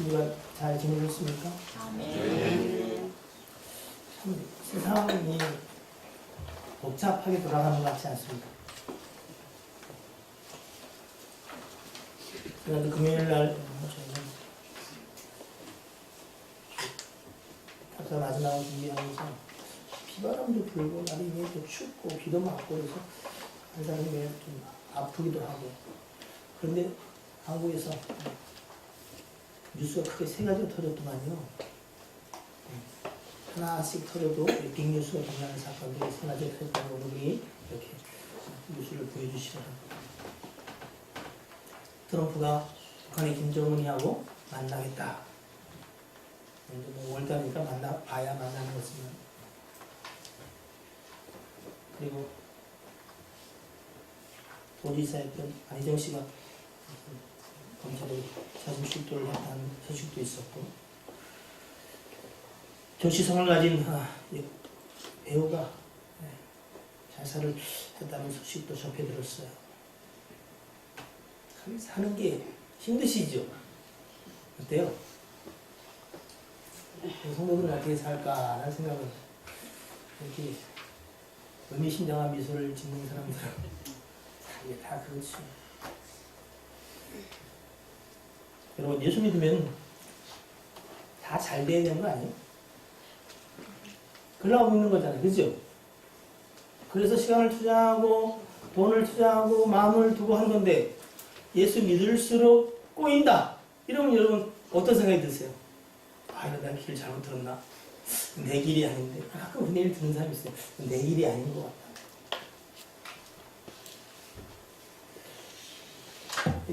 주가 잘 지내셨습니까? 아멘. 참 세상이 복잡하게 돌아가는 것 같지 않습니다. 그래도 금요일 날 저희는 답사 마지막을 준비하면서 비바람도 불고 날이 또 춥고 비도 맞고 그래서 한 사람이 좀 아프기도 하고 그런데 한국에서 뉴스가 크게 세 가지가 터졌더만요. 하나씩 터져도 빅뉴스가 일어나는 사건들이 세 가지가 터졌다고 오늘이 이렇게 뉴스를 보여주시더라고요. 트럼프가 북한의 김정은이하고 만나겠다. 이제 뭐 5월달이니까 봐야 만나는 것이면. 그리고 도지사였던 안희정 씨가 검찰에 자진 출두를 했다는 소식도 있었고, 정치성을 가진 배우가 자살을 했다는 소식도 접해 들었어요. 참 사는 게 힘드시죠? 어때요? 성도들은 어떻게 살까라는 생각을 이렇게 의미심장한 미소를 짓는 사람들은 이게 다 그렇죠. 여러분 예수 믿으면 다 잘 돼야 되는 거 아니에요? 그러려고 믿는 거잖아요. 그죠? 그래서 시간을 투자하고 돈을 투자하고 마음을 두고 하는 건데 예수 믿을수록 꼬인다. 이러면 여러분 어떤 생각이 드세요? 아, 이거 내가 길 잘못 들었나? 내 길이 아닌데. 가끔 그런 얘기를 듣는 사람이 있어요. 내 길이 아닌 것 같다.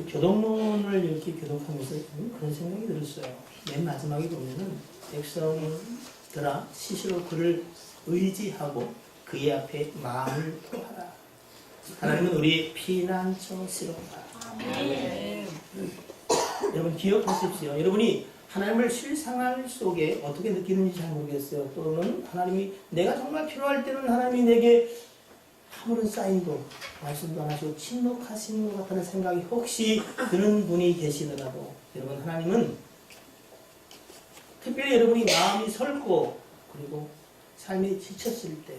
교독론을 이렇게 교독하면서 그런 생각이 들었어요. 맨 마지막에 보면은 백성들아 스스로 그를 의지하고 그의 앞에 마음을 구하라. 하나님은 우리 피난처시로다. 여러분 기억하십시오. 여러분이 하나님을 실상할 속에 어떻게 느끼는지 잘 모르겠어요. 또는 하나님이 내가 정말 필요할 때는 하나님이 내게 아무런 사인도 말씀도 안 하시고 침묵하시는 것 같다는 생각이 혹시 드는 분이 계시더라도 여러분 하나님은 특별히 여러분이 마음이 설고 그리고 삶이 지쳤을 때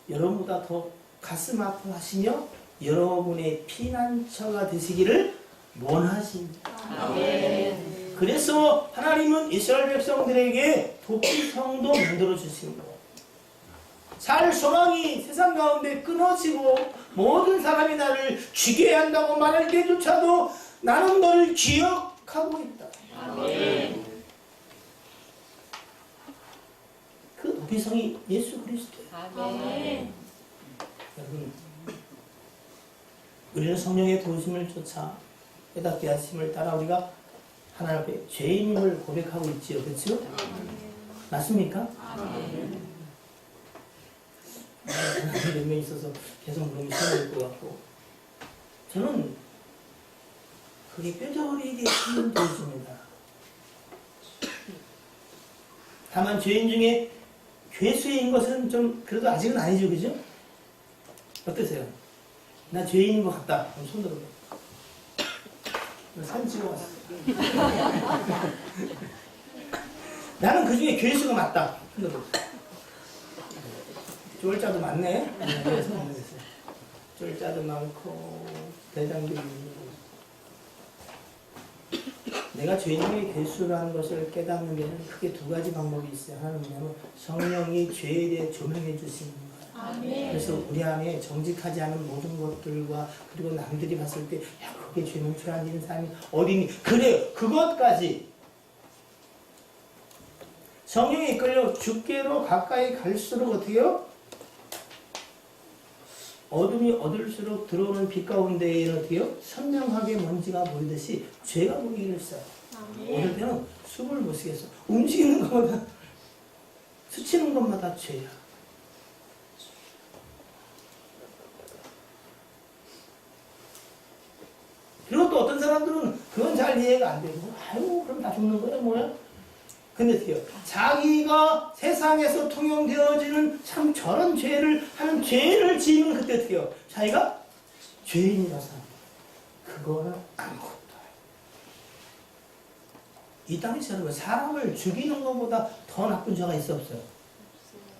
여러분보다 더 가슴 아파하시며 여러분의 피난처가 되시기를 원하십니다. 아멘. 그래서 하나님은 이스라엘 백성들에게 도피성도 만들어 주신 거예요. 살 소망이 세상 가운데 끊어지고 모든 사람이 나를 죽여야 한다고 말할 때조차도 나는 너를 기억하고 있다. 아멘. 그 도피성이 예수 그리스도예요. 아멘. 여러분, 우리는 성령의 도우심을 쫓아 깨닫게 하심을 따라 우리가 하나님 앞에 죄인임을 고백하고 있지요. 그렇죠? 맞습니까? 아멘. 몇 명 있어서 계속 물음이 생길 것 같고 저는 그게 뼈저리게 힘든 도시입니다. 다만 죄인 중에 괴수인 것은 좀 그래도 아직은 아니죠. 그죠? 어떠세요? 나 죄인인 것 같다. 그럼 손 들어봐. 사진 찍어왔어. 나는 그 중에 괴수가 맞다. 손 들어봐. 쫄자도 많네. 쫄자도 많고 대장도 있고. 내가 죄인의 괴수라는 것을 깨닫는 데는 크게 두 가지 방법이 있어요. 하나는 뭐냐면 성령이 죄에 대해 조명해 주시는 거예요. 아멘. 그래서 우리 안에 정직하지 않은 모든 것들과 그리고 남들이 봤을 때 야, 그게 죄는 죄 안 지는 사람이 어디니? 그래요. 그것까지 성령이 이끌려 주께로 가까이 갈수록 어떻게 해요? 어둠이 어둘수록 들어오는 빛 가운데에는 어떻게 해요? 선명하게 먼지가 보이듯이 죄가 보이기를 써요. 어떨 때는 숨을 못 쉬겠어. 움직이는 것마다, 스치는 것마다 죄야. 그리고 또 어떤 사람들은 그건 잘 이해가 안 되고, 아유, 그럼 다 죽는 거야, 뭐야? 근데 어떻게 해요? 자기가 세상에서 통용되어지는 참 저런 죄를 하는 죄를 지으면 그때 어떻게 해요? 자기가 죄인이라서 그거는 아무것도 이 땅에서 여러분 사람을 죽이는 것보다 더 나쁜 죄가 있어 없어요?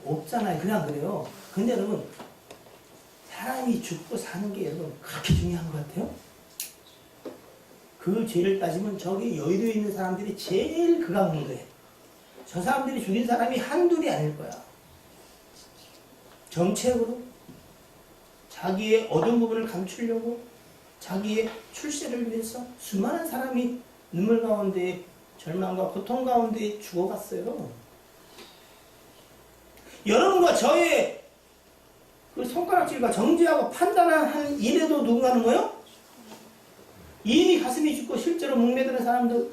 없잖아요. 그냥 그래요. 근데 여러분 사람이 죽고 사는 게 여러분 그렇게 중요한 것 같아요? 그 죄를 따지면 저기 여의도에 있는 사람들이 제일 극악한 거예요. 저 사람들이 죽인 사람이 한둘이 아닐 거야. 정책으로 자기의 어두운 부분을 감추려고 자기의 출세를 위해서 수많은 사람이 눈물 가운데 절망과 고통 가운데 죽어갔어요. 여러분과 저의 그 손가락질과 정죄하고 판단한 일에도 누군가 하는 거예요? 이미 가슴이 죽고 실제로 목매드는 사람도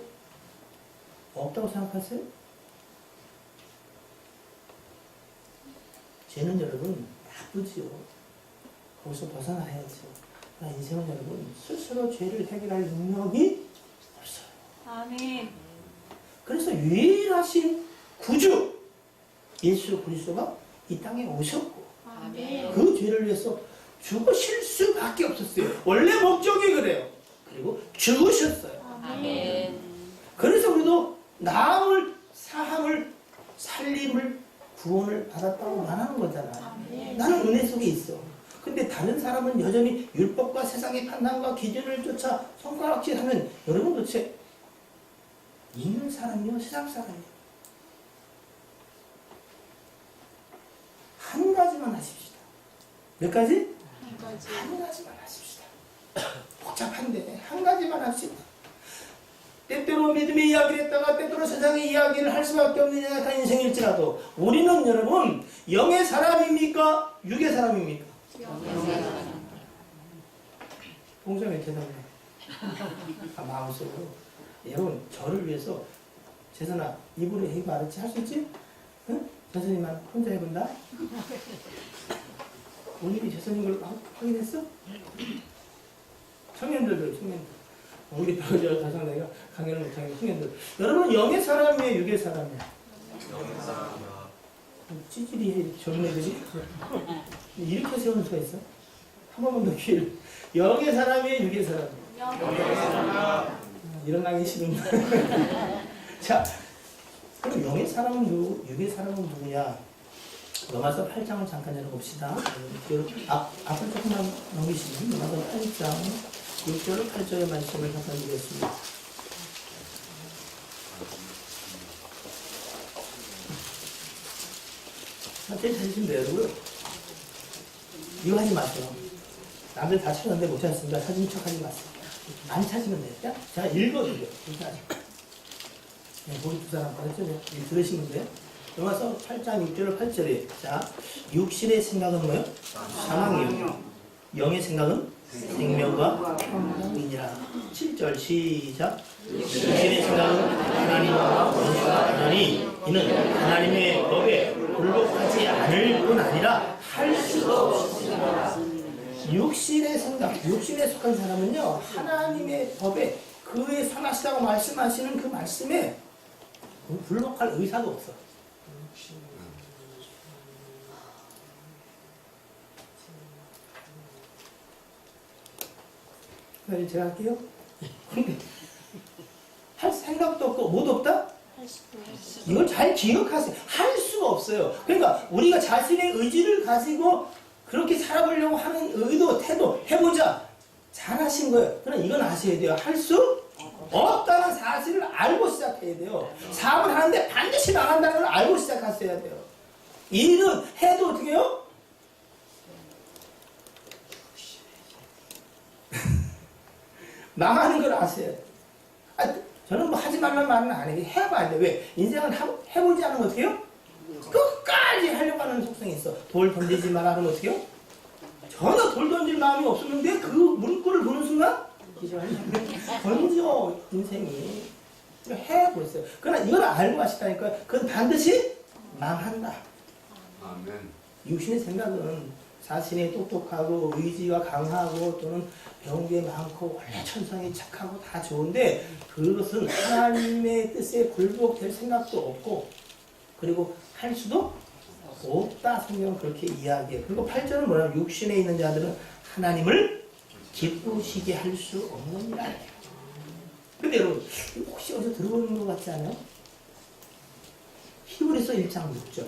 없다고 생각하세요? 죄는 여러분 나쁘지요. 거기서 벗어나야죠. 그러나 인생은 여러분 스스로 죄를 해결할 능력이 없어요. 아멘. 그래서 유일하신 구주 예수 그리스도가 이 땅에 오셨고 아멘. 그 죄를 위해서 죽으실 수밖에 없었어요. 원래 목적이 그래요. 그리고 죽으셨어요. 아멘. 그래서 우리도 나음을 사함을 살림을 구원을 받았다고 말하는 거잖아. 아멘. 나는 은혜 속에 있어. 근데 다른 사람은 여전히 율법과 세상의 판단과 기준을 쫓아 손가락질하면 여러분 도대체 있는 사람이요 세상 사람이요? 한 가지만 하십시다. 몇 가지? 한 가지만 하십시다. 복잡한데 한 가지만 합시다. 때때로 믿음의 이야기를 했다가 때때로 세상의 이야기를 할 수밖에 없는 연약한 인생일지라도 우리는 여러분 영의 사람입니까? 육의 사람입니까? 봉사에 대답해. 마음속으로 여러분 저를 위해서 재선아 이분의 이거 알았지? 할 수 있지? 응? 재선이만 혼자 해본다? 오늘이 재선인 걸 확인했어? 청년들도 청년들 우리 배우자 다상내가 강연을 못하는 청년들 여러분 영의 사람이에요 육의 사람이에요? 영의 사람이야. 찌질이 해 젊은 애들이 이렇게 세우는 수가 있어? 한 번만 더 기회를 영의 사람이에요 육의 사람이에요? 영의 사람이야. 일어나기 싫은다. 자, 그럼 영의 사람은 누구, 육의 사람은 누구냐? 로마서 8장을 잠깐 열어봅시다. 앞을 조금만 넘기시면 로마서 8장 6절 8절의 말씀을 잠깐 드리겠습니다. 사진 찾으시면 돼요, 여러분. 이거 하지 마세요. 남들 다 찾았는데 못 찾았습니다. 사진 척하지 마세요. 안 찾으면 돼요. 자, 읽어드려요. 네, 우리 두 사람 받았죠? 들으시면 돼요. 로마서 8장 6절 8절에 자, 육신의 생각은 뭐요? 사망이요. 영의 생각은 생명과 평강이니라. 7절 시작. 육신의 생각은 하나님과 원수가 하나니 이는 하나님의 법에 굴복하지 않을 뿐 아니라 할 수가 없습니다. 육신의 생각, 육신에 속한 사람은요 하나님의 법에 그에 선하시다고 말씀하시는 그 말씀에 굴복할 의사도 없어. 그럼 제가 할게요. 할 생각도 없고 뭐도 없다? 이걸 잘 기억하세요. 할 수가 없어요. 그러니까 우리가 자신의 의지를 가지고 그렇게 살아보려고 하는 의도, 태도 해보자. 잘하신 거예요. 그럼 이건 아셔야 돼요. 할 수 없다는 사실을 알고 시작해야 돼요. 사업을 하는데 반드시 망한다는 걸 알고 시작하셔야 돼요. 일은 해도 어떻게 해요? 망하는 걸 아셔야 돼요. 저는 뭐 하지 말라는 말은 안 해요. 해봐야 돼. 왜? 인생은 해보지 않으면 어떻게 해요? 끝까지 하려고 하는 속성이 있어. 돌 던지지 마라 하면 어떻게 해요? 전혀 돌 던질 마음이 없었는데 그 문구를 보는 순간 던져 인생이 해보였어요. 그러나 이걸 알고 하시다니까 그건 반드시 망한다. 아멘. 육신의 생각은 자신이 똑똑하고 의지가 강하고 또는 배운 게 많고 원래 천성이 착하고 다 좋은데 그것은 하나님의 뜻에 굴복될 생각도 없고 그리고 할 수도 없다. 성경은 그렇게 이야기해요. 그리고 8절은 뭐냐면 육신에 있는 자들은 하나님을 기쁘시게 할 수 없느니라. 근데 여러분, 혹시 어디서 들어보는 것 같지 않아요? 히브리서 1장 6절.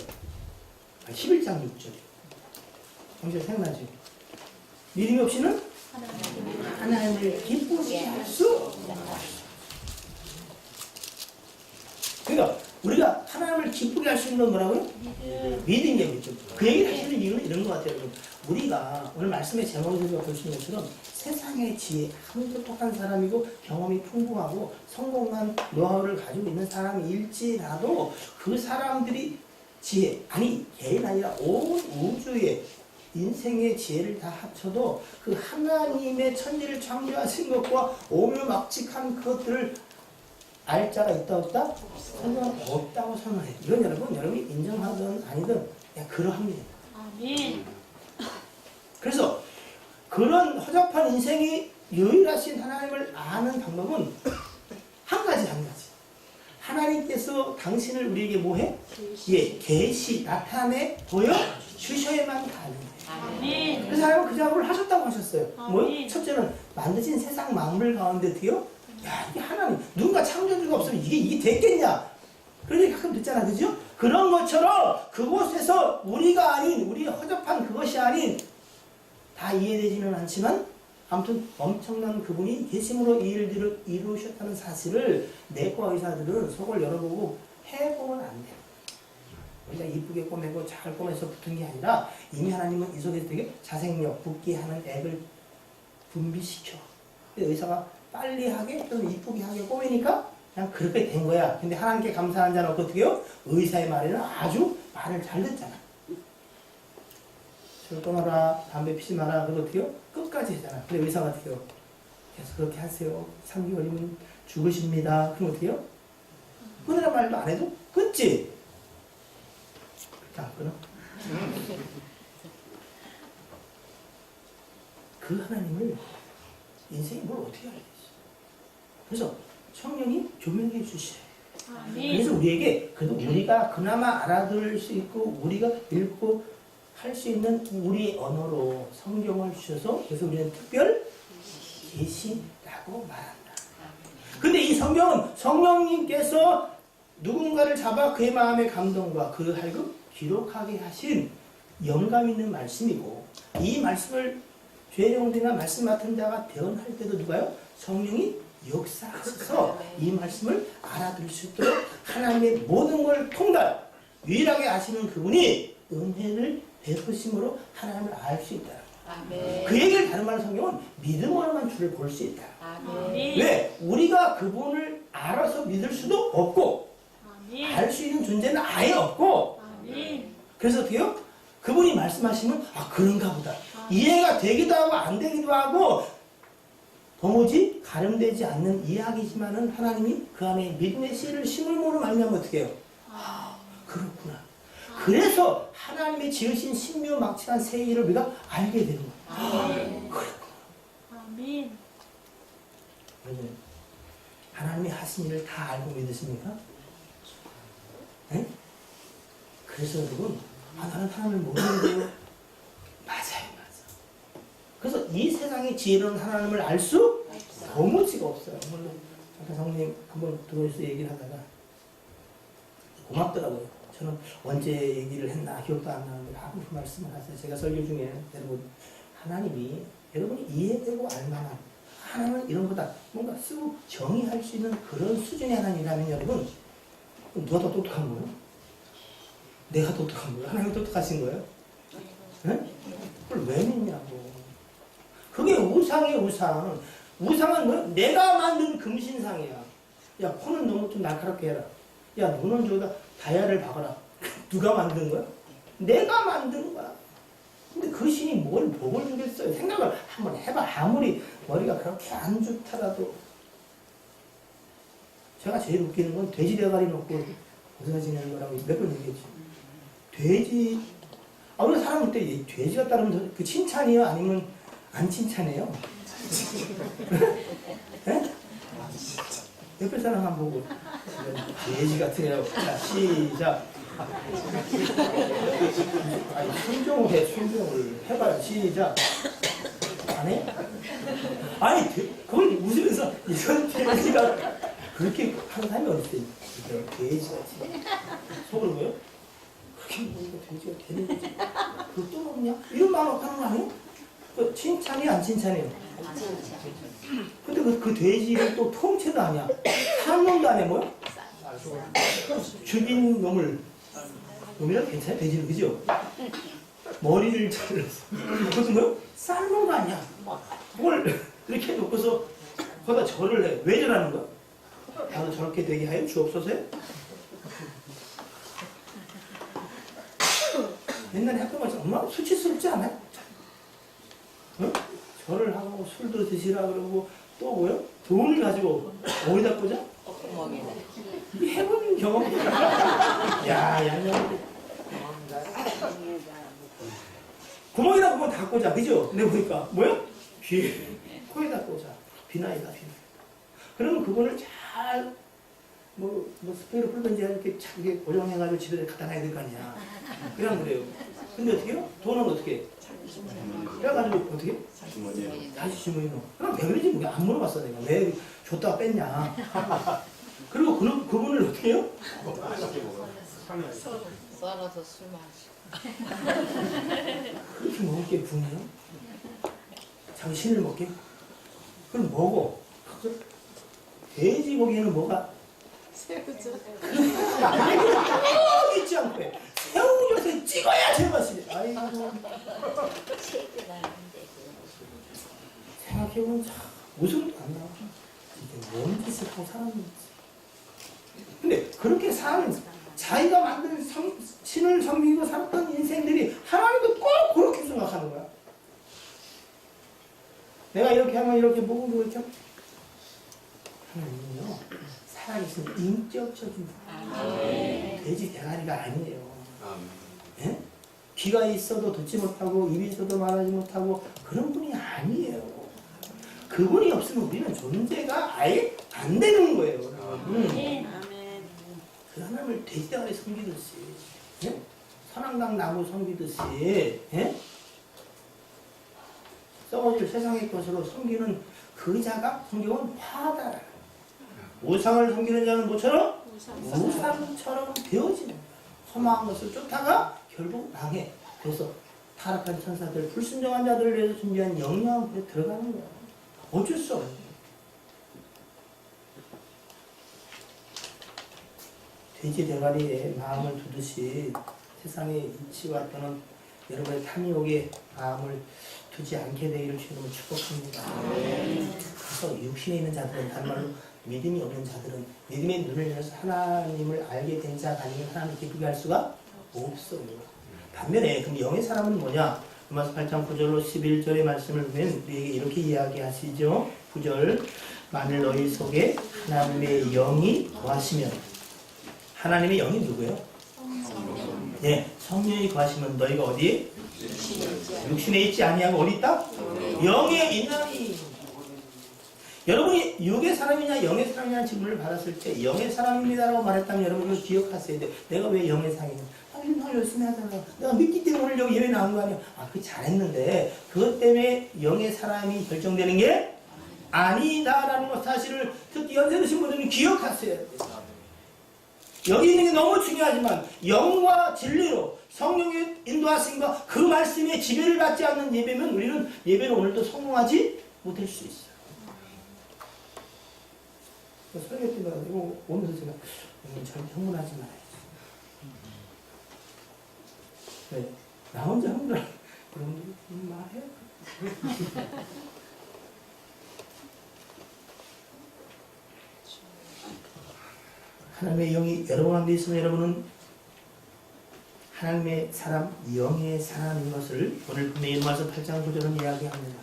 11장 6절. 당신 생각나지? 믿음이 없이는 하나님을 기쁘시게 할 수 없다. 그러니까 우리가 하나님을 기쁘게 할 수 있는 건 뭐라고요? 믿음이겠죠. 그 얘기를 하시는 이유는 이런 것 같아요. 우리가 오늘 말씀의 제목에서 보시는 것처럼 세상의 지혜, 아무리 똑똑한 사람이고 경험이 풍부하고 성공한 노하우를 가지고 있는 사람일지라도 그 사람들이 지혜, 아니 개인 아니라 온 우주의 인생의 지혜를 다 합쳐도 그 하나님의 천지를 창조하신 것과 오묘막직한 그것들을 알 자가 있다 없다? 성경은 없다고 선언해요. 이건 여러분이 인정하든 아니든 그냥 그러합니다. 아멘. 그래서 그런 허접한 인생이 유일하신 하나님을 아는 방법은 한 가지. 하나님께서 당신을 우리에게 뭐해? 예, 계시, 나타내, 보여 주셔야만 가능해요. 아멘. 그래서 하나님은 그 작업을 하셨다고 하셨어요. 뭐? 아멘. 첫째는 만드신 세상 만물 가운데 어떻게요? 야, 이게 하나님, 누군가 창조주가 없으면 이게 됐겠냐? 그런 얘기 가끔 듣잖아, 그죠? 그런 것처럼 그곳에서 우리가 아닌, 우리 허접한 그것이 아닌, 다 이해되지는 않지만, 아무튼 엄청난 그분이 계심으로 이 일들을 이루셨다는 사실을 내과 의사들은 속을 열어보고 해보면 안 돼요. 우리가 이쁘게 꼬매고 잘 꼬매서 붙은 게 아니라 이미 하나님은 이 속에서 되게 자생력, 붓기하는 액을 분비시켜. 의사가 빨리 하게 좀 이쁘게 하게 꼬매니까 그냥 그렇게 된 거야. 근데 하나님께 감사한 자는 어떻게 해요? 의사의 말에는 아주 말을 잘 듣잖아. 술 끊어라, 담배 피지 마라, 그거 어떻게 해요? 끝까지 하잖아. 근데 의사가 어떻게 해요? 계속 그렇게 하세요. 3개월이면 죽으십니다. 그럼 어떻게 해요? 끊으란 말도 안 해도 끊지? 그렇게 안 끊어? 그 하나님을 인생이 뭘 어떻게 알겠어? 그래서 성령이 조명해 주셔요. 아멘. 그래서 우리에게 그래도 우리가 그나마 알아들을 수 있고 우리가 읽고 할 수 있는 우리 언어로 성경을 주셔서 그래서 우리는 특별 계시라고 말한다. 근데 이 성경은 성령님께서 누군가를 잡아 그의 마음의 감동과 그 하여금 기록하게 하신 영감 있는 말씀이고 이 말씀을 죄령되나 말씀 맡은 자가 대언할 때도 누가요? 성령이 역사하셔서 이 말씀을 알아들을 수 있도록 하나님의 모든 걸 통달 유일하게 아시는 그분이 은혜를 베푸심으로 하나님을 알 수 있다. 아멘. 그 얘기를 다른 말로 성경은 믿음으로만 주를 볼 수 있다. 아멘. 왜? 우리가 그분을 알아서 믿을 수도 없고 아멘. 알 수 있는 존재는 아예 없고 아멘. 그래서 어떻게요? 그분이 말씀하시면 아 그런가 보다. 이해가 되기도 하고 안 되기도 하고 도무지 가름되지 않는 이야기지만은 하나님이 그 안에 믿음의 씨를 심을모로 말미암아 어떻게 해요? 아 그렇구나. 그래서 하나님이 지으신 신묘막측한 새 일을 우리가 알게 되는 거예요. 아멘. 그렇구나. 아멘. 여러분, 하나님이 하신 일을 다 알고 믿으십니까? 네? 그래서 여러분, 아, 나는 하나님을 모르는데요. 맞아요. 그래서 이 세상의 지혜로운 하나님을 알 수 도무지가 없어요. 물론, 아까 성님 한번 들어오셔서 얘기를 하다가 고맙더라고요. 저는 언제 얘기를 했나 기억도 안 나는데 아무 그 말씀을 하세요. 제가 설교 중에 여러분 하나님이 여러분이 이해되고 알만한 하나님은 이런 거다 뭔가 쓰고 정의할 수 있는 그런 수준의 하나님이라면 여러분 누가 더 똑똑한 거예요? 내가 똑똑한 거예요? 하나님이 똑똑하신 거예요? 네? 그걸 왜 믿냐고. 그게 우상이에요. 우상은 뭐야? 내가 만든 금신상이야. 야 코는 너무 좀 날카롭게 해라. 야 눈은 저기다 다이아를 박아라. 누가 만든 거야? 내가 만든 거야. 근데 그 신이 뭘 복을 주겠어요? 생각을 한번 해봐. 아무리 머리가 그렇게 안 좋더라도. 제가 제일 웃기는 건 돼지 대가리 놓고 어디서 지내는 거라고 몇 번 얘기했죠. 돼지, 우리가 사람 볼 때 돼지가 따르면 그 칭찬이에요? 아니면 안 칭찬해요? 네? 옆에 사람 한번 보고 돼지 같은 애라고. 자, 시작. 아니, 순종을 해, 순종을 해봐요. 시작. 안 해? 아니, 그걸 웃으면서 이런 돼지가 그렇게 하는 사람이 어딨어요? 돼지같이. 속으로 뭐요? 그렇게 보니까 돼지가 되는 거지. 그것도 먹냐? 이런 마음 하는 거 아니에요? 그 칭찬이 안 칭찬해요? 근데 그 돼지를 또 통째도 아니야. 한 놈도 아니야, 뭐야? 죽인 놈을. 놈이라 괜찮아? 돼지는, 그죠? 머리를 잘랐어. 그것도 뭐요? 삶은 거 아니야. 그걸 이렇게 놓고서 거기다 절을 해. 왜 절하는 거야? 나도 저렇게 되게 하여 주옵소서요? 옛날에 학교 가서 엄마 수치스럽지 않아요? 응? 절을 하고 술도 드시라 그러고 또 뭐요? 돈을 가지고 어디다 꽂아? 이 해본 경험이야. 야, 양념. 구멍이다 보면 다 꽂아, 그죠? 근데 보니까 뭐요? 귀에, 코에다 꽂아. 비나이다, 비나. 그러면 그거를 잘, 스프레이로 풀든지 이렇게 이게 고정해가지고 집에 갖다 놔야 될 거 아니야. 그냥 그래요. 근데 어떻게 해요? 돈은 어떻게 해? 그래가지고 어떻게 해? 다시 주머니에 넣어. 그럼 왜 그러지? 뭐 안 물어봤어, 내가. 왜 줬다가 뺐냐. 그리고 그분을 어떻게 해요? 썰어서 술 마시고. 그렇게 먹을 게 분해요? 당신을 먹게? 그럼 먹어. 돼지 고기에는 뭐가? 새우젓. 있지 않고 해. 새우젓에 찍어야 제맛이지. 아이고. 생각해보면 참 웃음도 안 나와. 이게 뭔 짓을 하고 사는지. 근데 그렇게 사는 자기가 만든 신을 섬기고 살았던 인생들이 하나님도 꼭 그렇게 생각하는 거야. 내가 이렇게 하면 이렇게 보고 이렇게 하나님은요 살아계신 인격적인 돼지 대가리가 아니에요. 예? 귀가 있어도 듣지 못하고 입이 있어도 말하지 못하고 그런 분이 아니에요. 그분이 없으면 우리는 존재가 아예 안 되는 거예요. 그 하나님을 돼지 대가리 섬기듯이, 예? 선앙당 나무 섬기듯이, 예? 썩어질 세상의 것으로 섬기는 그 자가 성경은 화다. 우상을 섬기는 자는 뭐처럼? 우상처럼 되어지는 거야. 험한 것을 쫓다가 결국 망해. 그래서 타락한 천사들, 불순종한 자들을 위해서 준비한 영영한 불에 들어가는 거야. 어쩔 수 없어요. 돼지 대가리에 마음을 두듯이 세상의 이치와 또는 여러분의 탐욕에 마음을 두지 않게 되기를 주님을 축복합니다. 그래서 육신에 있는 자들은 다른 말로 믿음이 없는 자들은 믿음의 눈을 열어서 하나님을 알게 된 자가 아니면 하나님을 기쁘게 할 수가 없어요. 반면에 그럼 영의 사람은 뭐냐? 로마서 8장 9절로 11절의 말씀을 보면 우리에게 이렇게 이야기하시죠. 9절 만일 너희 속에 하나님의 영이 거하시면 하나님의 영이 누구예요? 네, 성령이 거하시면 너희가 어디에? 육신에 있지 아니하고 어디 있다? 영에 있나니. 여러분이 육의 사람이냐 영의 사람이냐는 질문을 받았을 때 영의 사람입니다라고 말했다면 여러분이 기억하셔야 돼. 내가 왜 영의 사람이냐? 나 열심히 하잖아. 내가 믿기 때문에 오늘 여기 예배 나온 거 아니야? 그거 잘했는데 그것 때문에 영의 사람이 결정되는 게 아니다라는 것 사실을 특히 연세 드신 분들은 기억하셔야 돼. 여기 있는 게 너무 중요하지만 영과 진리로 성령의 인도하심과 그 말씀에 지배를 받지 않는 예배면 우리는 예배를 오늘도 성공하지 못할 수 있어요. 설교 때 가지고 오면서 제가 절대 흥분하지 말아야지. 네, 나 혼자 흥분하고 여러분들이 말해요. 하나님의 영이 여러분 안에 있으면 여러분은 하나님의 사람, 영의 사람인 것을 오늘 분명히 로마서 8장 9절은 이야기합니다.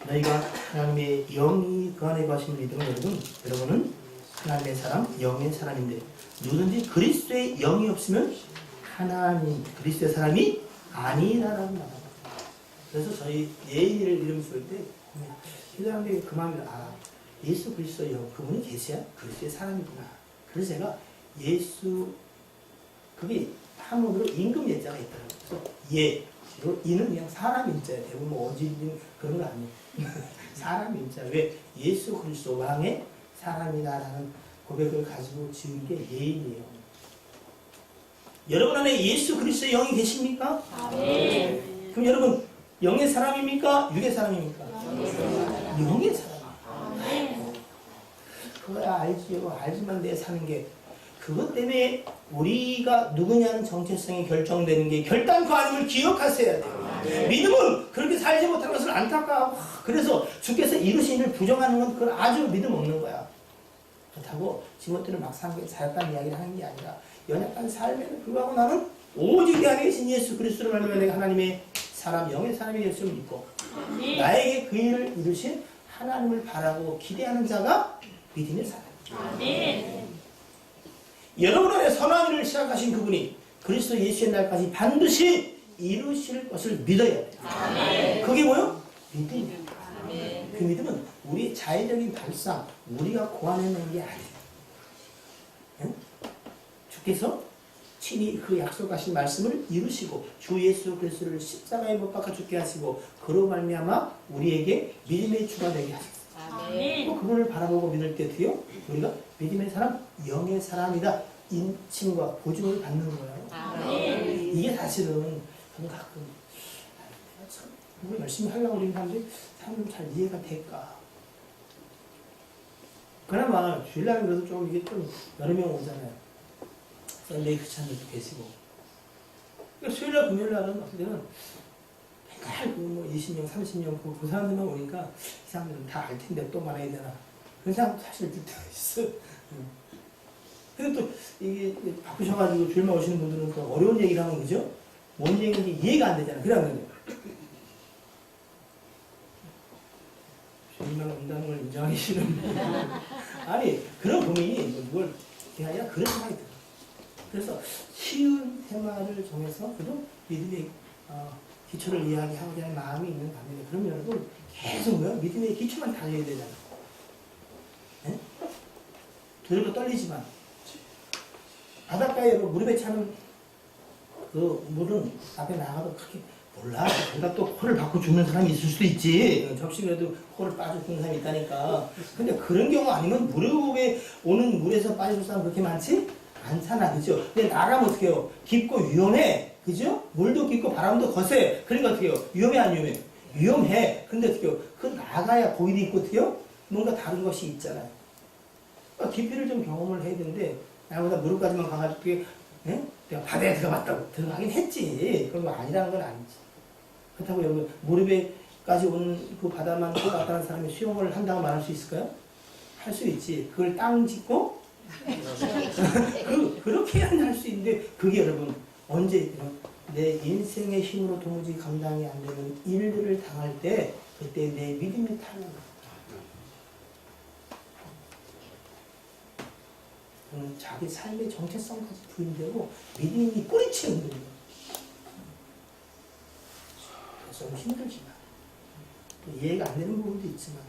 너희가 하나님의 영이 그 안에 거하심을 믿으면 여러분은 하나님의 사람, 영의 사람인데 누구든지 그리스도의 영이 없으면 하나님, 그리스도의 사람이 아니라라고 말합니다. 그래서 저희 예인이를 이름 쓸 때 기도하는데 그 마음이 예수 그리스도의 영, 그분이 계셔야 그리스도의 사람이구나. 그래서 제가 예수, 그게 한문으로 임금 예자가 있더라고요. 그래서 주로 이는 그냥 사람 인자예요. 대부분 뭐 어지린 그런 거 아니에요. 사람 인자. 왜? 예수 그리스도 왕의 사람이다라는 고백을 가지고 지은 게 예인이에요. 여러분 안에 예수 그리스도의 영이 계십니까? 아멘. 그럼 여러분 영의 사람입니까? 육의 사람입니까? 영의 사람. 아멘. 그거야 알지요. 알지만 내 사는 게 그것 때문에 우리가 누구냐는 정체성이 결정되는 게 결단코 아님을 기억하셔야 돼요. 믿음은 그렇게 살지 못하는 것을 안타까워. 그래서 주께서 이루신 일을 부정하는 건 그건 아주 믿음 없는 거야. 그렇다고 지금부터는 막상 자약한 이야기를 하는 게 아니라 연약한 삶에도 불구하고 나는 오직 내 안에 계신 예수 그리스도를 말미암아 내가 하나님의 사람, 영의 사람이 될 수 믿고 아멘. 나에게 그 일을 이루신 하나님을 바라고 기대하는 자가 믿음의 사람. 아멘. 여러분 안에 선한 일을 시작하신 그분이 그리스도 예수의 날까지 반드시 이루실 것을 믿어야 돼요. 아멘. 그게 뭐요? 믿음이에요. 아멘. 그 믿음은 우리의 자의적인 발상, 우리가 고안해낸 게 아니에요. 응? 주께서 친히 그 약속하신 말씀을 이루시고 주 예수 그리스도를 십자가에 못 박아 죽게 하시고 그로 말미암아 우리에게 믿음의 주가 되게 하셨어요. 아멘. 또 그분을 바라보고 믿을 때 어떻게요? 우리가 믿음의 사람, 영의 사람이다. 인칭과 보증을 받는 거예요. 아멘. 이게 사실은 저는 가끔 내가 참 공부 열심히 하려고 그러는 사람들이 잘 이해가 될까? 그나마 주일날은 그래도 좀 이게 좀 여러 명 오잖아요. 썬데이 크리스찬들도 계시고. 그러니까 수요일날 금요일날은 어떻게 되면 맨날 뭐 20명, 30명 그 사람들만 오니까 이 사람들은 다 알 텐데 또 말해야 되나. 그런 사람도 사실 있을 때가 있어요. 근데 또 이게 바쁘셔가지고 주일만 오시는 분들은 또 어려운 얘기를 하면 그죠? 뭔 얘기인지 이해가 안 되잖아요. 그래 안 그래요? 주일만 온다는 걸 인정하기 싫은 아니 그런 고민이 뭐 누굴 그게 아니라 그런 생각이 들어요. 그래서 쉬운 테마를 정해서 그래도 믿음의 기초를 이야기하고자 하는 마음이 있는 반면에 그럼 여러분 계속 뭐요? 믿음의 기초만 달려야 되잖아요. 네? 두렵고 떨리지만 바닷가에 무릎에 차는 그 물은 앞에 나가도 크게 몰라. 그러다 또 코를 박고 죽는 사람이 있을 수도 있지. 접시라도 코를 빠져 죽는 사람이 있다니까. 근데 그런 경우 아니면 무릎에 오는 물에서 빠져 죽는 사람 그렇게 많지? 않잖아. 그죠? 근데 나가면 어떻게 해요? 깊고 위험해. 그죠? 물도 깊고 바람도 거세. 그러니까 어떻게 해요? 위험해 안 위험해? 위험해. 근데 어떻게 해요? 그 나가야 보이도 있고 어떻게 해요? 뭔가 다른 것이 있잖아요. 그러니까 깊이를 좀 경험을 해야 되는데 나보다 무릎까지만 가가지고 내가 바다에 들어갔다고 들어가긴 했지. 그런 거 아니라는 건 아니지. 그렇다고 여러분 무릎에까지 오는 그 바다만 나타난 사람이 수영을 한다고 말할 수 있을까요? 할 수 있지. 그걸 땅 짚고 그렇게는 할 수 있는데 그게 여러분 언제 내 인생의 힘으로 도무지 감당이 안 되는 일들을 당할 때 그때 내 믿음이 타는 거야. 그는 자기 삶의 정체성까지 부인되고 믿음이 뿌리치는 거예요. 그래서 좀 힘들지만 또 이해가 안 되는 부분도 있지만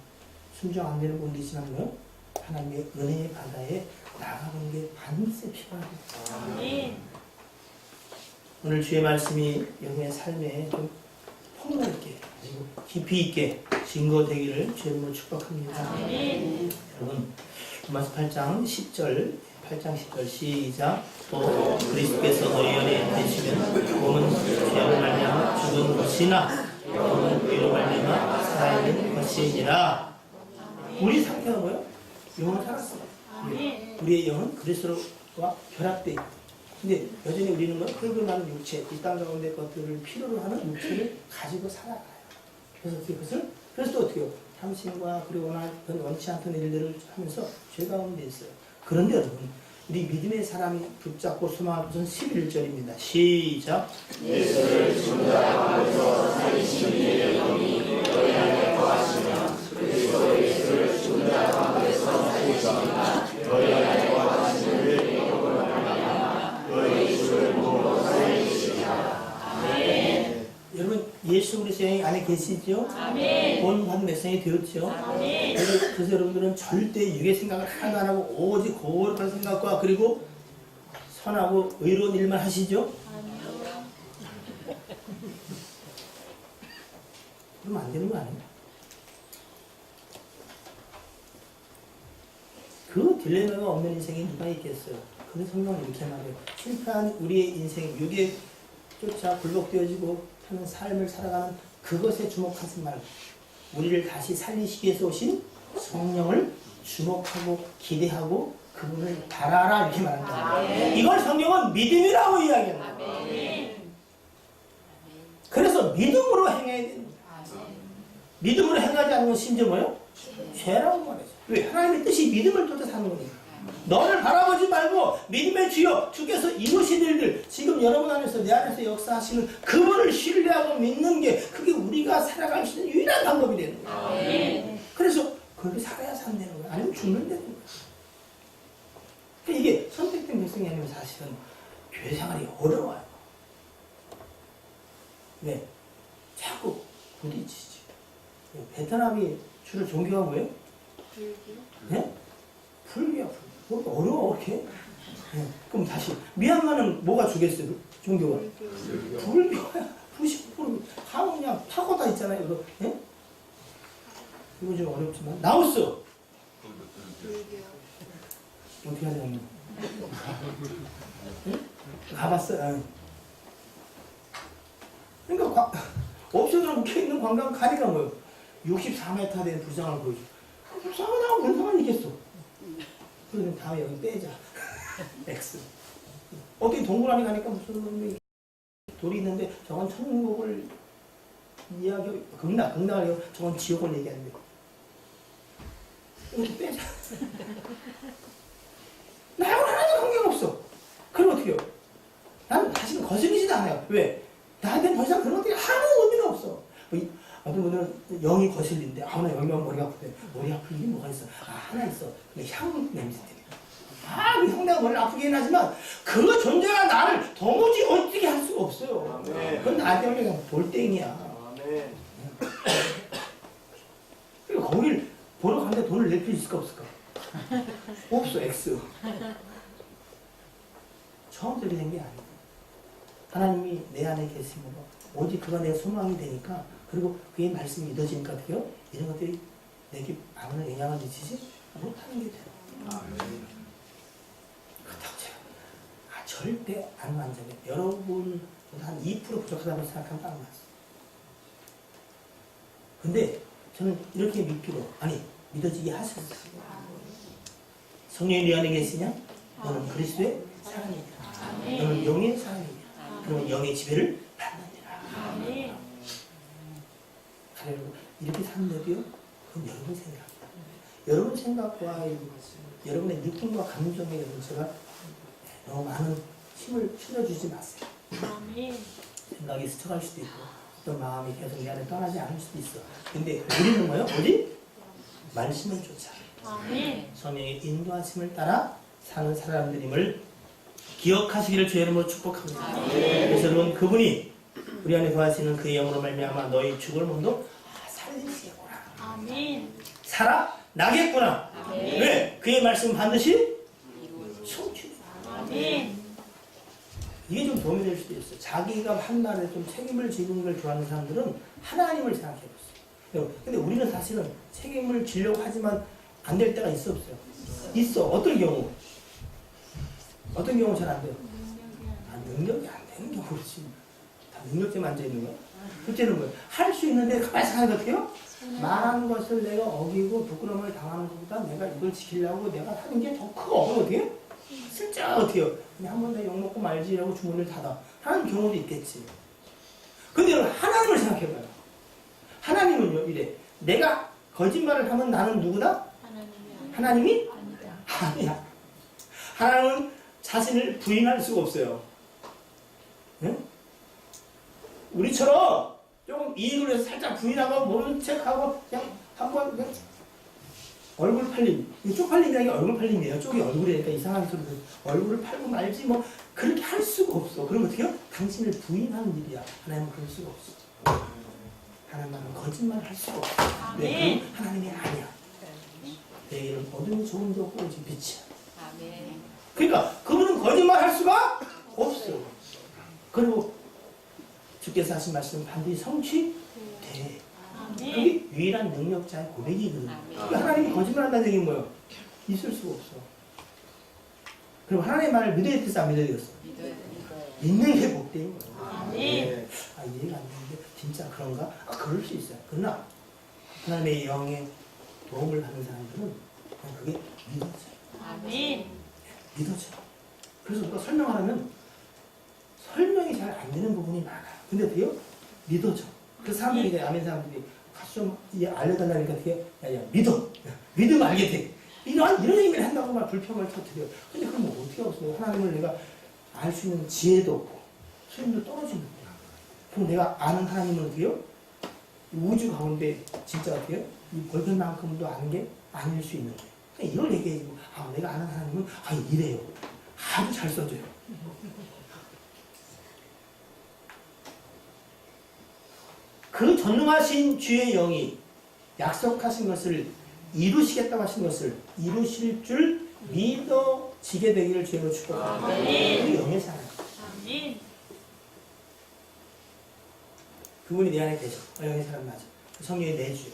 순종 안 되는 부분도 있지만 뭐 하나님의 은혜의 바다에 나가는 게 반드시 필요합니다. 아멘. 오늘 주의 말씀이 여러분의 삶에 좀 폭넓게 그리고 깊이 있게 증거되기를 주님으로 축복합니다. 아멘. 여러분 로마서 8장 10절 시작. 또 그리스도께서 너희 안에 계시면 몸은 죄로 말미암아 죽은 것이나 영은 의로 말미암아 살아있는 것이니라. 우리 상태가 뭐예요? 영은 살았어요. 아멘. 우리의 영은 그리스도와 결합되어 있고 근데 여전히 우리는 뭐 흙을 나는 육체, 이 땅 가운데 것들을 필요로 하는 육체를 가지고 살아가요. 그래서 그래서 또 어떻게 해요? 탐심과 그리고 원치 않던 일들을 하면서 죄 가운데 있어요. 그런데 여러분 우리 믿음의 사람이 붙잡고 소망할 것은 11절입니다. 시작. 예수를 중자하면서 살리신 이의 영이 너희 안에 거하시면 그리스도 예수를 중자하면서 살리시니까 너희 안에 거하시는 영으로 말미암아 너희 주를 몸으로 살리시리라. 아멘. 여러분 예수 그리스도 영이 안에 계시죠? 아멘. 본받은 백성이 되었죠? 아멘. 그래서 여러분들은 절대 육의 생각을 하나도 안 하고 오직 거룩한 생각과 그리고 선하고 의로운 일만 하시죠? 그러면 안 되는 거 아니에요? 그 딜레마가 없는 인생이 누가 있겠어요? 근데 성경은 이렇게 말해요. 실패한 우리의 인생, 육에 쫓아 굴복되어지고 사는 삶을 살아가는 그것에 주목하지 말고 우리를 다시 살리시기 위해서 오신 성령을 주목하고 기대하고 그분을 바라라 이렇게 말한다. 이걸 성경은 믿음이라고 이야기합니다. 그래서 믿음으로 행해야 됩니다. 믿음으로 행하지 않는 건 심지어 뭐예요? 죄라고 말해요. 왜? 하나님의 뜻이 믿음을 통해서 사는 거니까. 너를 바라보지 말고 믿음의 주여 주께서 이루신 일들 지금 여러분 안에서 내 안에서 역사하시는 그분을 신뢰하고 믿는 게 그게 우리가 살아갈 수 있는 유일한 방법이 되는 거예요. 그래서 그렇게 살아야 산다는 거예요. 아니면 죽는다는 거예요. 그러니까 이게 선택된 백성이 아니면 사실은 교회 생활이 어려워요. 왜? 자꾸 부딪히지. 베트남이 주로 종교가 뭐예요? 불교? 네? 불교야, 불교. 뭐 어려워, 이렇게? 네. 그럼 다시. 미얀마는 뭐가 주겠어요? 종교가? 불교야. 90% 다 그냥 파고다 있잖아요, 이거. 네? 이거 좀 어렵지만. 라오스! 불교. 어떻게 하냐면. 응? 가봤어요. 그러니까, 옵션으로 묵혀있는 관광 가리가 뭐예요? 64m 된 불상을 보여줘. 불쌍하다고 그런 사람이 있겠어. 그러면 다음에 여기 빼자. X. 어떻게 동굴 안에 가니까 무슨 놈이 돌이 있는데 저건 천국을 이야기하고 극락을 저건 지옥을 얘기하는데 이렇게 빼자. 나하고 하나도 관계없어. 그럼 어떻게 해요? 나는 다시는 거슬리지도 않아요. 왜? 나한테는 더 이상 그런 것들이 아무 의미가 없어. 어떤 분은 영이 거슬린데 나 영이면 머리가 아프대. 머리 아플 일이 뭐가 있어? 하나 있어. 근데 향 냄새 때문에. 그 향 내가 머리를 아프게 하지만 그 존재가 나를 도무지 어떻게 할 수가 없어요. 그건 나한테 그냥 돌덩이야. 그리고 거길 보러 가는데 돈을 낼 필요 있을까 없을까? 없어. X. 처음부터 이렇게 된 게 아니고 하나님이 내 안에 계심으로 오직 그가 내 소망이 되니까 그리고 그의 말씀이 믿어지니까 어떻게 해요? 이런 것들이 내게 아무나 영향을 미치지 못하는 게 돼요. 그렇다고 제가 절대 안 만져요. 여러분 한 2% 부족하다고 생각하면 딱 맞았어요. 근데 저는 이렇게 믿기로 믿어지게 하셨어요. 성령이 네 안에 계시냐? 너는 그리스도의 사람이다. 너는 영의 사람이다. 그러면 영의 지배를 받느니라. 이렇게 산다고요? 그건 여러분 생각입니다. 여러분 생각과 여러분의 느낌과 감정에 제가 너무 많은 힘을 실어주지 마세요. 생각이 스쳐갈 수도 있고 어떤 마음이 계속 내 안에 떠나지 않을 수도 있어. 근데 우리는 뭐예요? 어디? 말씀을 쫓아. 성령의 인도하심을 따라 사는 사람들임을 기억하시기를 주의 이름으로 축복합니다. 그래서 여러분 그분이 우리 안에 거하시는 그의 영으로 말미암아 너희 죽을 몸도 살리시겠구나. 살아 나겠구나. 왜? 그의 말씀은 반드시 성취다. 이게 좀 도움이 될 수도 있어요. 자기가 한 날에 좀 책임을 지는 걸 좋아하는 사람들은 하나님을 생각해 보세요. 근데 우리는 사실은 책임을 지려고 하지만 안 될 때가 있어 없어요? 있어. 어떤 경우? 어떤 경우 잘 안 돼요? 능력이 안 되는 경우지. 다 능력제만 앉아있는 거야? 둘째는 뭐예요? 할 수 있는데 가만히 생각하면 어떻게 해요? 말한 것을 내가 어기고 부끄러움을 당하는 것보다 내가 이걸 지키려고 내가 하는 게 더 크고 그럼 어떻게 해요? 진짜 어떻게 해요? 그냥 한 번 더 욕먹고 말지라고 주문을 닫아 하는 경우도 있겠지. 근데 여러분 하나님을 생각해봐요. 하나님은요 이래. 내가 거짓말을 하면 나는 누구다? 하나님이? 아니야. 하나님은 자신을 부인할 수가 없어요. 응? 우리처럼 조금 이익을 위해서 살짝 부인하고 모른 척하고 그냥 한번 그냥 얼굴 팔림. 쪽팔림이라는 게 얼굴 팔림이에요. 쪽이 얼굴이니까 이상한 소리. 얼굴을 팔고 말지 뭐 그렇게 할 수가 없어. 그럼 어떻게 해요? 당신을 부인하는 일이야. 하나님은 그럴 수가 없어. 하나님은 거짓말을 할 수가 없어. 왜? 그럼 하나님이 아니야. 내 이름 어둠이 좋은 데 없고 오직 빛이야. 그러니까 그분은 거짓말 할 수가 없어. 그리고 주께서 하신 말씀은 반드시 성취돼. 그게 유일한 능력자의 고백이거든. 그러니까 하나님이 거짓말한다는 얘기는 뭐예요? 있을 수가 없어. 그럼 하나님의 말을 믿어야 되겠어, 안 믿어야 되겠어? 믿는 게 복된 거예요. 아멘. 이해가 안 되는데 진짜 그런가? 그럴 수 있어요. 그러나 하나님의 영의 도움을 받는 사람들은 그냥 그게 믿어져요. 아멘. 믿어져요. 그래서 누가 설명하려면 설명이 잘 안 되는 부분이 많아요. 근데 어떻게요? 믿어져. 그 사람들이 이제 아멘 사람들이 가서 좀 알려달라니까 어떻게 야 믿어. 믿으면 알게 돼. 이런 얘기를 한다고 막 불평을 터뜨려. 근데 그럼 뭐 어떻게 하겠어요? 하나님을 내가 알 수 있는 지혜도 없고 수임도 떨어지는 거야. 그럼 내가 아는 하나님은 어떻게요? 우주 가운데 진짜 어떻게요? 이 벌금만큼도 아는 게 아닐 수 있는 거예요. 그러니까 이걸 얘기해주고 내가 아는 하나님은 이래요. 아주 잘 써줘요. 그 전능하신 주의 영이 약속하신 것을 이루시겠다고 하신 것을 이루실 줄 믿어지게 되기를 주님으로 축복합니다. 그 영의 사랑. 아멘. 그분이 내 안에 계셔. 영의 사람 맞아. 성령이 내주요.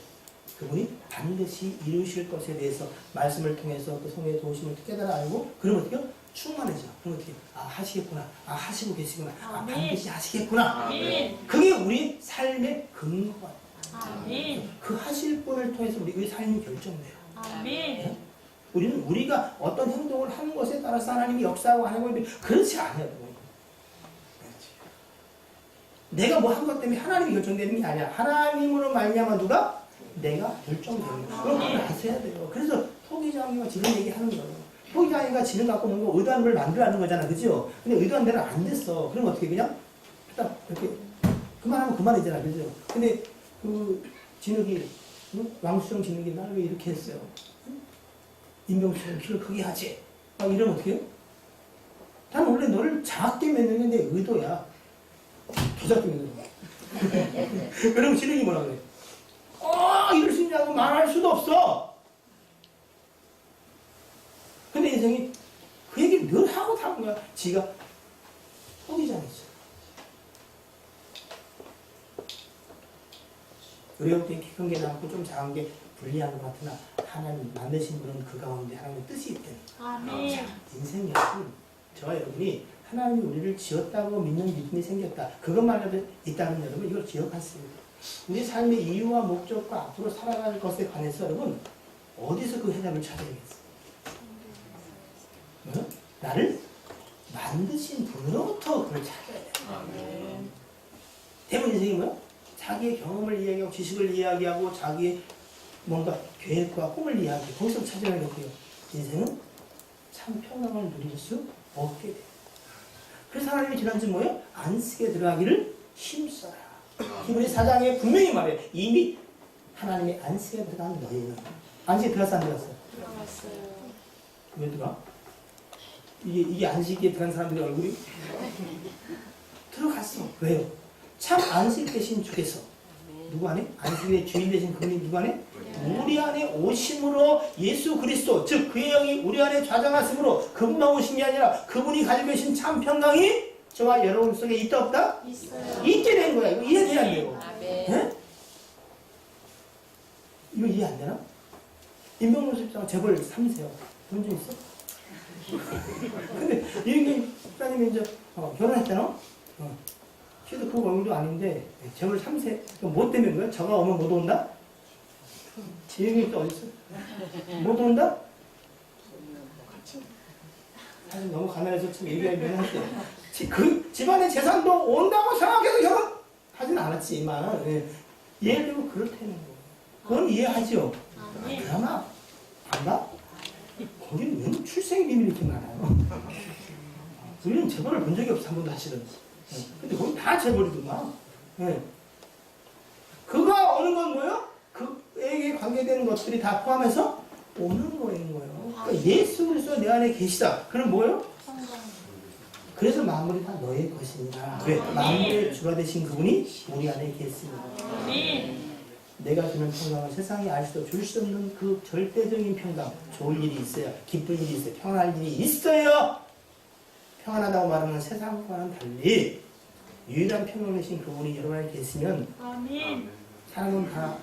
그분이 반드시 이루실 것에 대해서 말씀을 통해서 또 성령의 도우심을 깨달아 알고 그러면 어떻게 충만해져. 그러면 어떻게 하시겠구나. 하시고 계시구나. 아멘. 반드시 하시겠구나. 아멘. 그게 우리 삶의 근거가 아멘. 그 하실 분을 통해서 우리 삶이 결정돼요. 아멘. 우리는 우리가 어떤 행동을 하는 것에 따라서 하나님이 역사하고 하는 건데 그렇지 않아요. 내가 뭐 한 것 때문에 하나님이 결정되는 게 아니야. 하나님으로 말미암아 누가? 내가 결정되는 거야. 그럼 그걸 아셔야 돼요. 그래서 토기장이가 지금 얘기하는 거예요. 토기장이가 지금 갖고 뭔가 의도한 걸 만들어라는 거잖아. 그죠? 근데 의도한 대로 안 됐어. 그럼 어떻게 그냥 일단 이렇게 그만하면 그만이잖아. 그죠? 근데 그 진흙이 왕수정 진흙이 나를 왜 이렇게 했어요? 임병수는 키를 크게 하지. 막 이러면 어떻게 해요? 난 원래 너를 작게 맺는 게 내 의도야. 더 작게 맺는 거야. 그러면 진흙이 뭐라 그래? 이럴 수 있냐고 말할 수도 없어. 근데 인생이 그 얘기를 늘 하고 사는 거야. 지가 포기장이죠. 어려울 때 키 큰 게 나고 좀 작은 게 불리한 것 같으나 하나님 만드신 분은 그 가운데 하나님의 뜻이 있대요. 아멘. 인생이 저와 여러분이 하나님이 우리를 지었다고 믿는 믿음이 생겼다. 그것만으로도 있다는 여러분 이걸 기억하세요. 우리 삶의 이유와 목적과 앞으로 살아갈 것에 관해서 여러분 어디서 그 해답을 찾아야겠어요? 응? 나를 만드신 분으로부터 그걸 찾아야 돼요. 대부분 인생이 뭐야? 자기의 경험을 이야기하고 지식을 이야기하고 자기의 뭔가 계획과 꿈을 이야기하고 거기서 찾아야 되고요. 인생은 참 평강을 누릴 수 없게 돼요. 그래서 하나님이 지난주 뭐예요? 안식에 들어가기를 힘써라. 히브리 4장에 분명히 말해요. 이미 하나님의 안식에 들어간 너희는 안식에 들어갔어 안 들어갔어? 들어갔어요. 왜 들어가? 이게 안식에 들어간 사람들의 얼굴이 들어갔어. 왜요? 참 안식 되신 주께서 누구 안에? 안식의 주인 되신 그분이 누구 안에? 우리 안에 오심으로 예수 그리스도 즉 그의 영이 우리 안에 좌정하심으로 그분만 오신 게 아니라 그분이 가지고 계신 참 평강이 저와 여러분 속에 있다 없다? 있어요. 있게 된 거야. 이거 이해돼야 돼요. 아멘. 네? 이거 이해 안 되나? 임병문 집사가 재벌 3세요. 돈 좀 있어? 근데 이게 집사님이 이제 결혼했잖아? 키도 크고 얼굴도 아닌데 재벌 3세. 뭐 때문에 거야? 저가 오면 못 온다? 지영이 또 어딨어? 못 온다? 사실 너무 가난해서 참 얘기하기는 한데 그 집안의 재산도 온다고 생각해서 결혼하진 않았지만 예를 들고 그렇다는 거예요. 그건 이해하죠? 아멘. 그러나 안다? 거기는 왜 출생의 비밀이 이렇게 많아요? 우리는 재벌을 본 적이 없어 한 번도 사실은. 근데 거기 다 재벌이더만. 그가 오는 건 뭐예요? 그에게 관계되는 것들이 다 포함해서 오는 거인 거예요. 그러니까 예수 그리스도 내 안에 계시다. 그럼 뭐예요? 그래서 만물이 다 너의 것이니라. 왜? 만물의 주가 되신 그분이 우리 안에 계십니다. 아멘. 내가 주는 평강을 세상이 알 수도 줄 수 없는 그 절대적인 평강. 좋을 일이 있어요. 기쁠 일이 있어요. 평안할 일이 있어요. 평안하다고 말하는 세상과는 달리 유일한 평강 되신 그분이 여러분 안에 계시면 아멘. 사람은 다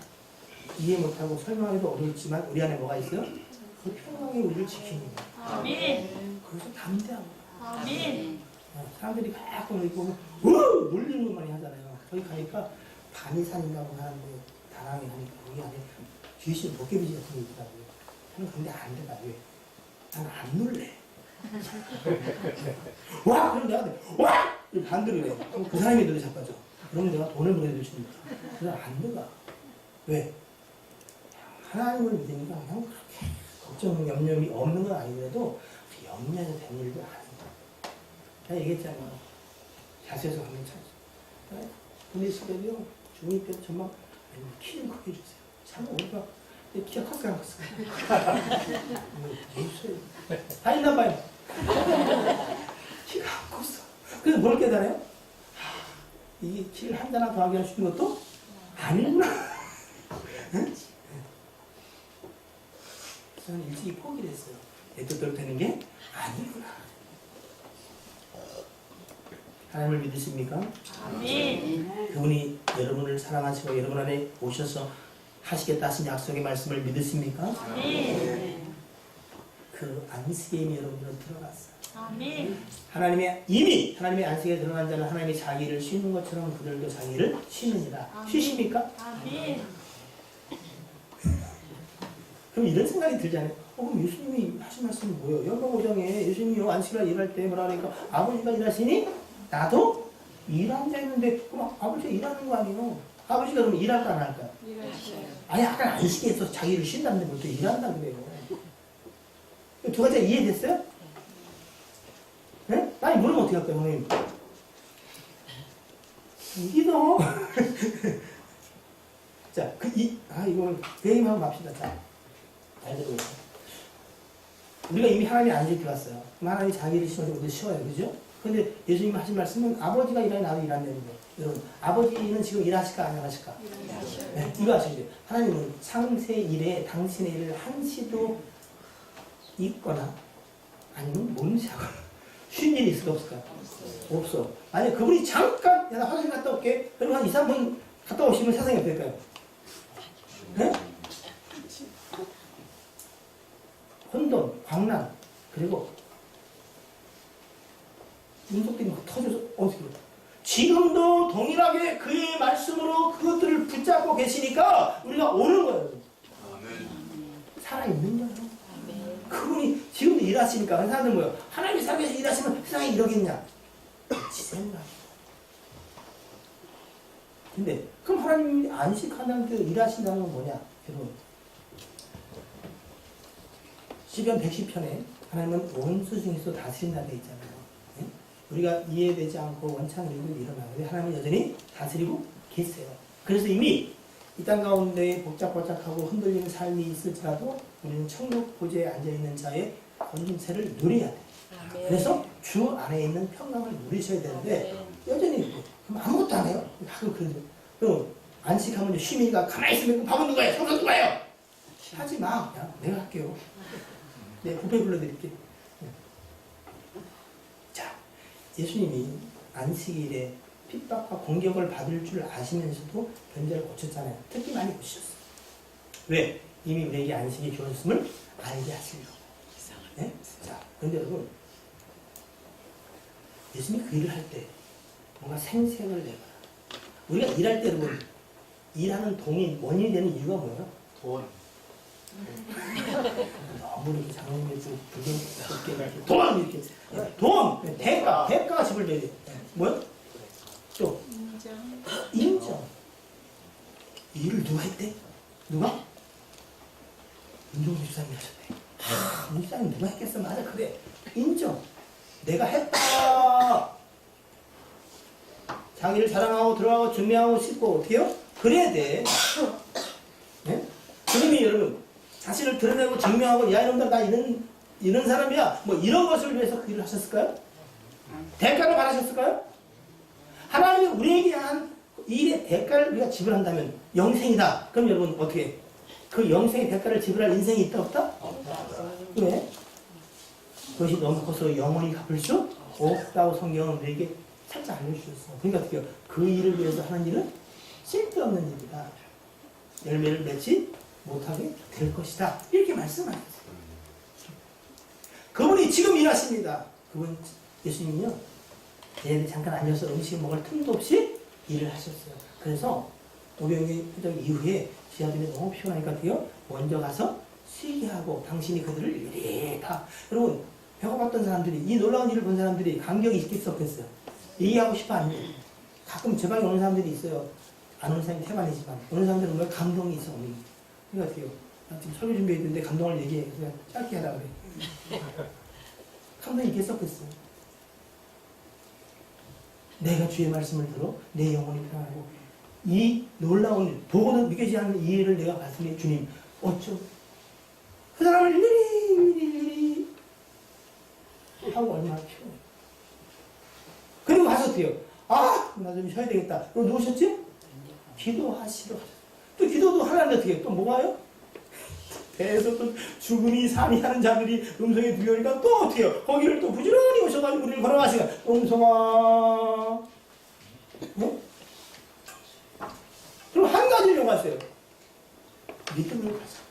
이해 못하고 설명하기도 어렵지만 우리 안에 뭐가 있어요? 그 평강이 우리를 지키는 거예요. 아멘. 그래서 담대한 거예요. 아멘. 사람들이 가끔 여기 보면 놀리는 것 많이 하잖아요. 거기 가니까 반이산이라고 하는데 다랑이 하니까 거기 안에 귀신 도깨비지 같은 게 있더라고요. 저는 근데 안 된다. 왜? 나는 안 놀래. 와! 그럼 내가 와! 반대로 해. 그럼 그 사람이 노래 자빠져. 그러면 내가 돈을 보내줄 수 있는 거야. 그래서 안 들어가. 왜? 하나님을 믿으니까 그냥 그렇게 걱정, 염려이 없는 건 아니더라도 염려해서 된 일도 아니다. 내가 얘기했잖아요. 자수해서 가면 찾아. 근데 시대도요, 중립교 정말 키를 크게 주세요. 참, 우리가 키가 컸어요, 안 컸어요? 다 있나 봐요. 키가 안 컸어. 그래서 뭘 깨달아요? 이게 키를 한 자나 더하기 할 수 있는 것도 아니구나. 응? 저는 일찍이 포기를 했어요. 내 뜻대로 되는 게 아니구나. 하나님을 믿으십니까? 아멘. 그분이 여러분을 사랑하시고 여러분 안에 오셔서 하시겠다 하신 약속의 말씀을 믿으십니까? 아멘. 그 안식에 이미 여러분들은 들어갔어요. 아멘. 이미 하나님의 안식에 들어간 자는 하나님이 자기를 쉬는 것처럼 그들도 자기를 쉬느니라. 쉬십니까? 아멘. 그럼 이런 생각이 들잖아요. 그럼 예수님이 하신 말씀이 뭐예요? 연방 5장에 예수님이 안식일날 일할 때 뭐라 그러니까 아버지가 일하시니 나도 일한다 했는데 그럼 아버지가 일하는 거 아니에요? 아버지가 그럼 일할까 안 할까요? 일하셔요. 아니 아까 안식에 있어서 자기를 쉰다는데 뭐 또 일한다 그래요. 두 가지가 이해됐어요? 네? 아니 물으면 어떻게 할까요, 형님? 믿어. 자, 이거는 게임하고 맙시다. 자, 잘 들고 있어요. 우리가 이미 하나님의 안식에 들어갔어요. 그럼 하나님이 자기를 쉬어서 우리도 쉬어요. 그죠? 근데 예수님이 하신 말씀은 아버지가 일하니 나도 일한다는 거예요. 여러분, 아버지는 지금 일하실까 안 하실까? 일하셔요. 네, 이거 아시죠? 하나님은 상세 일에 당신의 일을 한시도 있거나 아니면 몸시하거나 쉰 일이 있을까 없을까? 없어. 만약 그분이 잠깐 나 화장실 갔다 올게. 그럼 한 2, 3분 갔다 오시면 세상이 어떨까요? 네? 혼돈, 광란, 그리고 운석들이 막 터져서 어떻게 지금도 동일하게 그의 말씀으로 그것들을 붙잡고 계시니까 우리가 오는 거예요. 살아있는 거예요. 그분이 지금도 일하시니까 그 사람들 뭐예요? 하나님이 살기 위해서 일하시면 세상에 이러겠냐? 지 생각. 근데 그럼 하나님이 안식하는 그 일하신다는 건 뭐냐? 여러분 시편 110편에 하나님은 원수 중에서 다스린다는 데 있잖아요. 네? 우리가 이해되지 않고 원창을 이루고 일어나는데 하나님은 여전히 다스리고 계세요. 그래서 이미 이 땅 가운데 복잡복잡하고 흔들리는 삶이 있을지라도 우리는 천국 보좌에 앉아있는 자의 권세를 누려야 돼. 그래서 주 안에 있는 평강을 누리셔야 되는데 여전히 있고 그럼 아무것도 안 해요? 가끔 그러죠. 그럼 안식하면 쉼이가 가만히 있으면 밥은 누가 해요? 청소 누가 해요? 하지 마. 그냥 내가 할게요. 네, 부패 불러드릴게. 네. 자, 예수님이 안식일에 핍박과 공격을 받을 줄 아시면서도 변제를 고쳤잖아요. 특히 많이 고치셨어요. 왜? 이미 우리에게 안식이 주어졌음을 알게 하시려고. 네? 자, 그런데 여러분, 예수님이 그 일을 할 때 뭔가 생색을 내거나 우리가 일할 때 여러분 일하는 동이 원인이 되는 이유가 뭐예요? 돈. 너무 이렇게 장롱에 좀 이렇게 돈 이렇게 돈 대가가 지불돼야 돼. 뭐요? 또 인정. 이 일을 누가 했대? 누가? 윤종수 집사님이 하셨대. 집사님 누가 했겠어? 맞아 그래. 인정. 내가 했다. 자기를 자랑하고 들어가고 증명하고 싶고 어떻게 해요? 그래야 돼. 네? 주님이 여러분 자신을 드러내고 증명하고 야 이놈들 나 이런 사람이야 뭐 이런 것을 위해서 그 일을 하셨을까요? 대가를 받으셨을까요? 하나님이 우리에게 한 일의 대가를 우리가 지불한다면 영생이다. 그럼 여러분 어떻게 그 영생의 대가를 지불할 인생이 있다 없다? 왜? 그것이 너무 커서 영원히 갚을 수 없다고 성경은 우리에게 살짝 알려주셨어요. 그러니까 어떻게 해요? 그 일을 위해서 하는 일은 쓸데없는 일이다. 열매를 맺지 못하게 될 것이다. 이렇게 말씀하셨어요. 그분이 지금 일하십니다. 그분 예수님은요. 얘네들 잠깐 앉아서 음식 먹을 틈도 없이 일을 하셨어요. 그래서 오병이 회장 이후에 지하들이 너무 피곤하니까 돼요. 먼저 가서 쉬게 하고 당신이 그들을 이리 다 여러분 배고팠던 사람들이 이 놀라운 일을 본 사람들이 감격이 있겠어 없겠어요? 얘기하고 싶어 안 해. 가끔 제 방에 오는 사람들이 있어요. 안 오는 사람이 태반이지만 오는 사람들은 오면 감동이 있어. 그러니까 어떻게요? 나 지금 설교 준비했는데 감동을 얘기해. 그냥 짧게 하라 그래. 감동이 있겠어 없겠어요? 내가 주의 말씀을 들어 내 영혼이 평안하고 이 놀라운 일, 보고도 믿겨지지 않는 이 일을 내가 봤으니 주님 어쩌 그 사람을 이리 하고 얼마나 피곤해. 그리고 가서 어때요? 아, 나 좀 쉬어야 되겠다. 그럼 누우셨지? 기도하시러 하셨어요. 또 기도도 하나님 어떻게 해요? 또 뭐가요? 배에서 또 죽음이 산이 하는 자들이 음성에 들려오니까 또 어떻게 해요? 거기를 또 부지런히 오셔가지고 우리를 걸어가시고 음성아 네? 그럼 한 가지를 요구하세요. 믿음을 가져.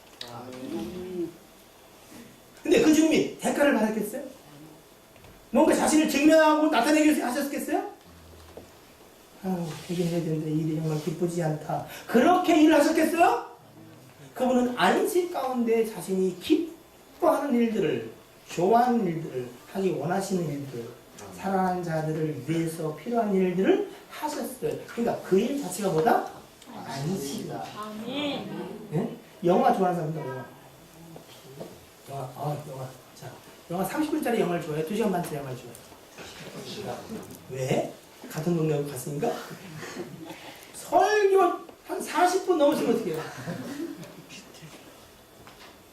근데 그 주님이 대가를 받았겠어요? 뭔가 자신을 증명하고 나타내기 하셨겠어요? 아우, 되긴 해야 되는데 일이 정말 기쁘지 않다. 그렇게 일을 하셨겠어요? 그분은 안식 가운데 자신이 기뻐하는 일들을, 좋아하는 일들을, 하기 원하시는 일들, 사랑하는 자들을 위해서 필요한 일들을 하셨어요. 그러니까 그 일 자체가 뭐다? 안식이다. 아멘. 네? 영화 좋아하는 사람들 영화. 영화. 자, 영화 30분짜리 영화를 좋아해요? 2시간 반짜리 영화를 좋아해요? 왜? 같은 동네 갔으니까? 설교 한 40분 넘으시면 어떻게 해요?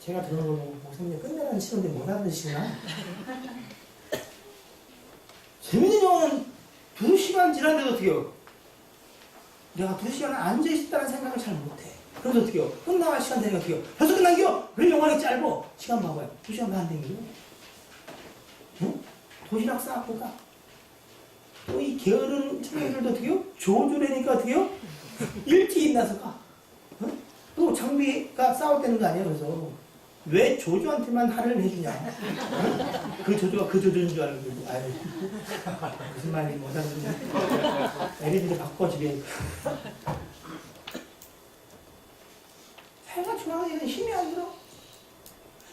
제가 들은 걸 보고 목사님 끝내라는 치는데 못 알아듣시나? 재밌는 영화는 2시간 지났는데도 어떻게 해요? 내가 2시간 앉아있다는 생각을 잘 못해. 그래서 어떻게 해요? 끝나갈 시간 되니까 어떻게 해요? 벌써 끝난겨? 왜 영화가 짧어? 시간 봐봐요. 2시간 반 되는겨? 응? 도시락 싸고 가. 또 이 게으른 청년들도 어떻게 해요? 조조래니까 어떻게 해요? 일찍 일어나서 가. 응? 또 장비가 싸웠다는 거 아니에요? 그래서 왜 조조한테만 할인을 해주냐? 응? 그 조조가 그 조조인 줄 알고 아유 무슨 말인지 못 알아듣네. 애들이 바꿔주게. 내가 좋아하는 일은 힘이 안 들어.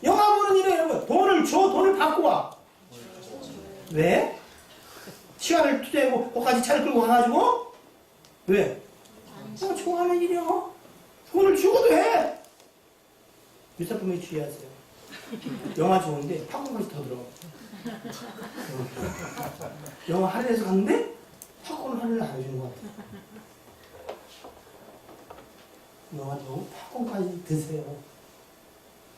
영화 보는 일은 여러분 돈을 줘, 돈을 받고 와. 왜? 시간을 투자하고 거기까지 차를 끌고 가가지고 왜? 내가 좋아하는 일이야. 돈을 주고도 해. 유사품에 주의하세요. 영화 좋은데 팝콘까지 더 들어. 영화 할인해서 갔는데 팝콘 할인을 안 해주는 것 같아. 영화도 팝콘까지 드세요.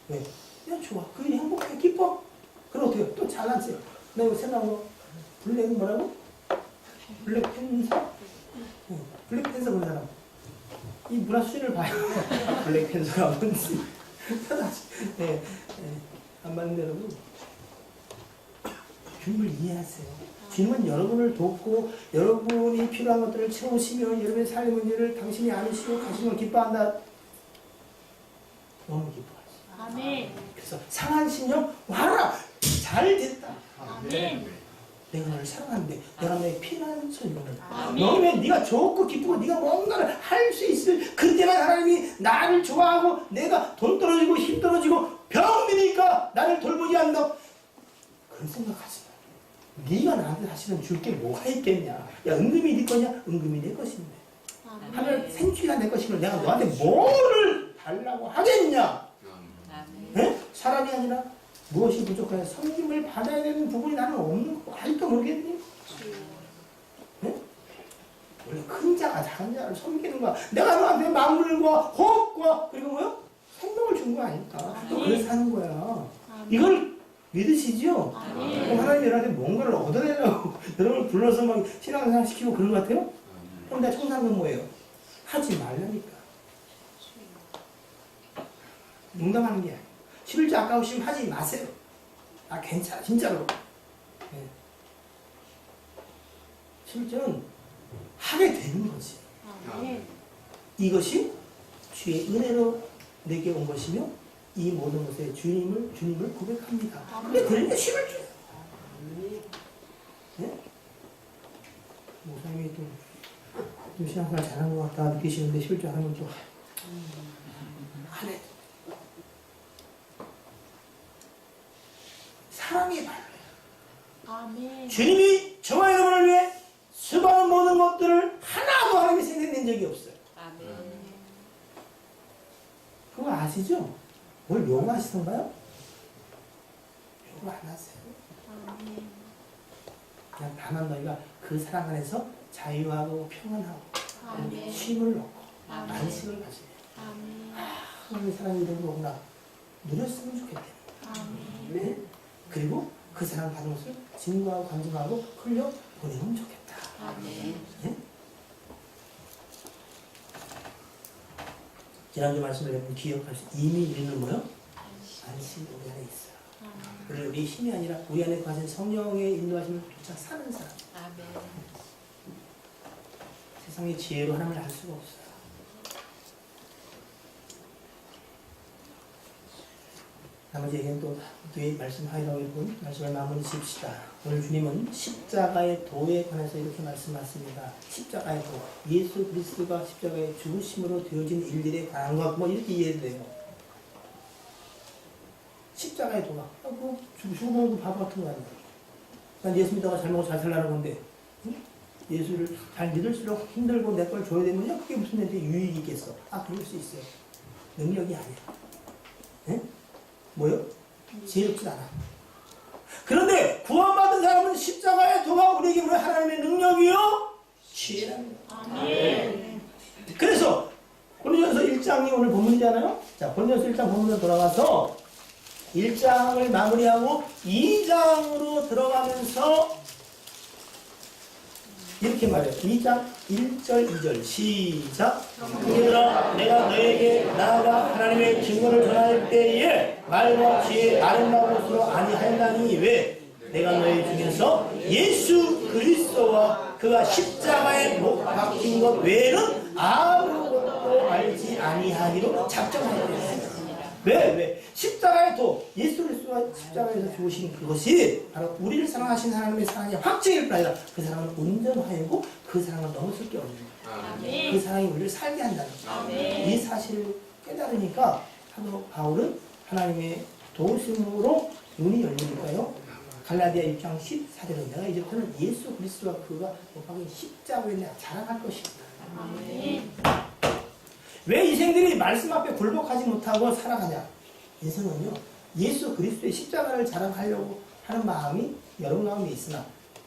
왜? 그냥 좋아. 그 일이 행복해. 기뻐. 그럼 어떻게 해요? 또 잘났어요. 내가 생각한 거 블랙 뭐라고? 블랙팬서? 블랙팬서 본 사람. 이 문화 수준을 봐요. 블랙팬서가 뭔지. 네, 안 봤는데 여러분. 주님을 이해하세요. 주님은 여러분을 돕고 여러분이 필요한 것들을 채우시며 여러분의 삶의 문제를 당신이 아시고 가시면 기뻐한다. 너무 기뻐하시죠. 아멘. 그래서 상한 심령 와라. 잘 됐다. 아멘. 내가 너를 사랑하는데 내가 너의 피난 소리를 아멘. 너는 네가 좋고 기쁘고 네가 뭔가를 할 수 있을 그때만 하나님이 나를 좋아하고 내가 돈 떨어지고 힘 떨어지고 병드니까 나를 돌보지 않는다. 그런 생각하지 마. 네가 나한테 사실은 줄 게 뭐가 있겠냐. 야 은금이 네 거냐? 은금이 내 것인데. 하늘 생쥐가 내 것이면 내가 너한테 뭐를 달라고 하겠냐. 네? 사람이 아니라 무엇이 부족하여 섬김을 받아야 되는 부분이 나는 없는 거 아직도 모르겠니? 네? 원래 큰 자가 작은 자를 섬기는 거야. 내가 너한테 만물과 호흡과 그리고 뭐요? 생명을 준 거 아닐까? 너 그래서 사는 거야. 이걸 믿으시죠? 그럼 하나님이 여러분한테 뭔가를 얻어내려고 여러분을 불러서 막 신앙생활 시키고 그런 것 같아요? 그럼 내가 청소하는 건 뭐예요? 하지 말라니까. 농담하는 게 아니에요. 11조 아까우시면 하지 마세요. 아 괜찮아 진짜로. 네. 11조는 하게 되는 거지. 아멘. 이것이 주의 은혜로 내게 온 것이며 이 모든 것에 주님을 고백합니다. 근데 그러니까 힘을 줘요. 네? 목사님이 좀 신앙생활 잘한 것 같다 느끼시는데 실제하면 또 안 해. 사랑의 발. 아멘. 주님이 저와 여러분을 위해 수많은 모든 것들을 하나도 하나님이 생각낸 적이 없어요. 아멘. 그거 아시죠? 뭘 요구하시던가요? 요구 안 하세요. 아멘. 그냥 다만 너희가 그 사랑 안에서 자유하고 평안하고 아멘. 쉼을 얻고 아멘. 안식을 가지고 아멘. 하나님의 사랑이 이런 거구나 누렸으면 좋겠대. 아멘. 네? 그리고 그 사랑 받은 것을 증거하고 간증하고 흘려 보내면 좋겠다. 아멘. 네? 지난주 말씀을 여러분 기억할 수 이미 우리는 뭐요? 안식이 우리 안에 있어요. 그리고 우리 힘이 아니라 우리 안에 가진 성령의 인도하심을 쫓아 사는 사람. 아멘. 세상의 지혜로 하나님을 알 수가 없어요. 나머지 얘기는 또 뒤에 말씀하리라고 여러분 말씀을 마무리 지읍시다. 오늘 주님은 십자가의 도에 관해서 이렇게 말씀하십니다. 십자가의 도, 예수 그리스도가 십자가의 죽으심으로 되어진 일들에 관한 것, 뭐 이렇게 이해돼요. 십자가의 도가 뭐 죽으면 바보 같은 거 아니에요. 난 예수 믿다가 잘 먹고 잘 살라는 건데 응? 예수를 잘 믿을수록 힘들고 내 걸 줘야 되면 그게 무슨 내한테 유익이 있겠어. 아 그럴 수 있어요. 능력이 아니야. 응? 뭐요? 지혜롭지 않아. 그런데 구원받은 사람은 십자가의 도가 우리에게 왜 하나님의 능력이요? 지혜랍니다. 아멘. 그래서 고린도전서 1장이 오늘 본문이잖아요. 자, 고린도전서 1장 본문으로 돌아가서 1장을 마무리하고 2장으로 들어가면서 이렇게 말해요. 2장 1절 2절 시작. 형제들아 내가 너에게 나아가 하나님의 증거를 전할 때에 말과 지혜 아름다운 것으로 아니하였나니 왜? 내가 너희 중에서 예수 그리스도와 그가 십자가에 못 박힌 것 외에는 아무것도 알지 아니하기로 작정하였다. 왜? 십자가의 도, 예수 그리스도가 십자가에서 죽으신 그것이 바로 우리를 사랑하신 하나님의 사랑의 확증일 뿐 아니라 그 사랑은 온전하고 그 사랑을 넘어설 게 없는 거예요. 그 사랑이 우리를 살게 한다는 거예요. 이 사실을 깨달으니까 사도 바울은 하나님의 도우심으로 눈이 열리니까요. 갈라디아 6장 14절에 내가 이제부터는 예수 그리스도와 그가 못 박힌 십자가에 내가 자랑할 것이다. 왜 인생들이 말씀 앞에 굴복하지 못하고 살아가냐? 인생은요, 예수 그리스도의 십자가를 자랑하려고 하는 마음이 여러 마음이 있으나,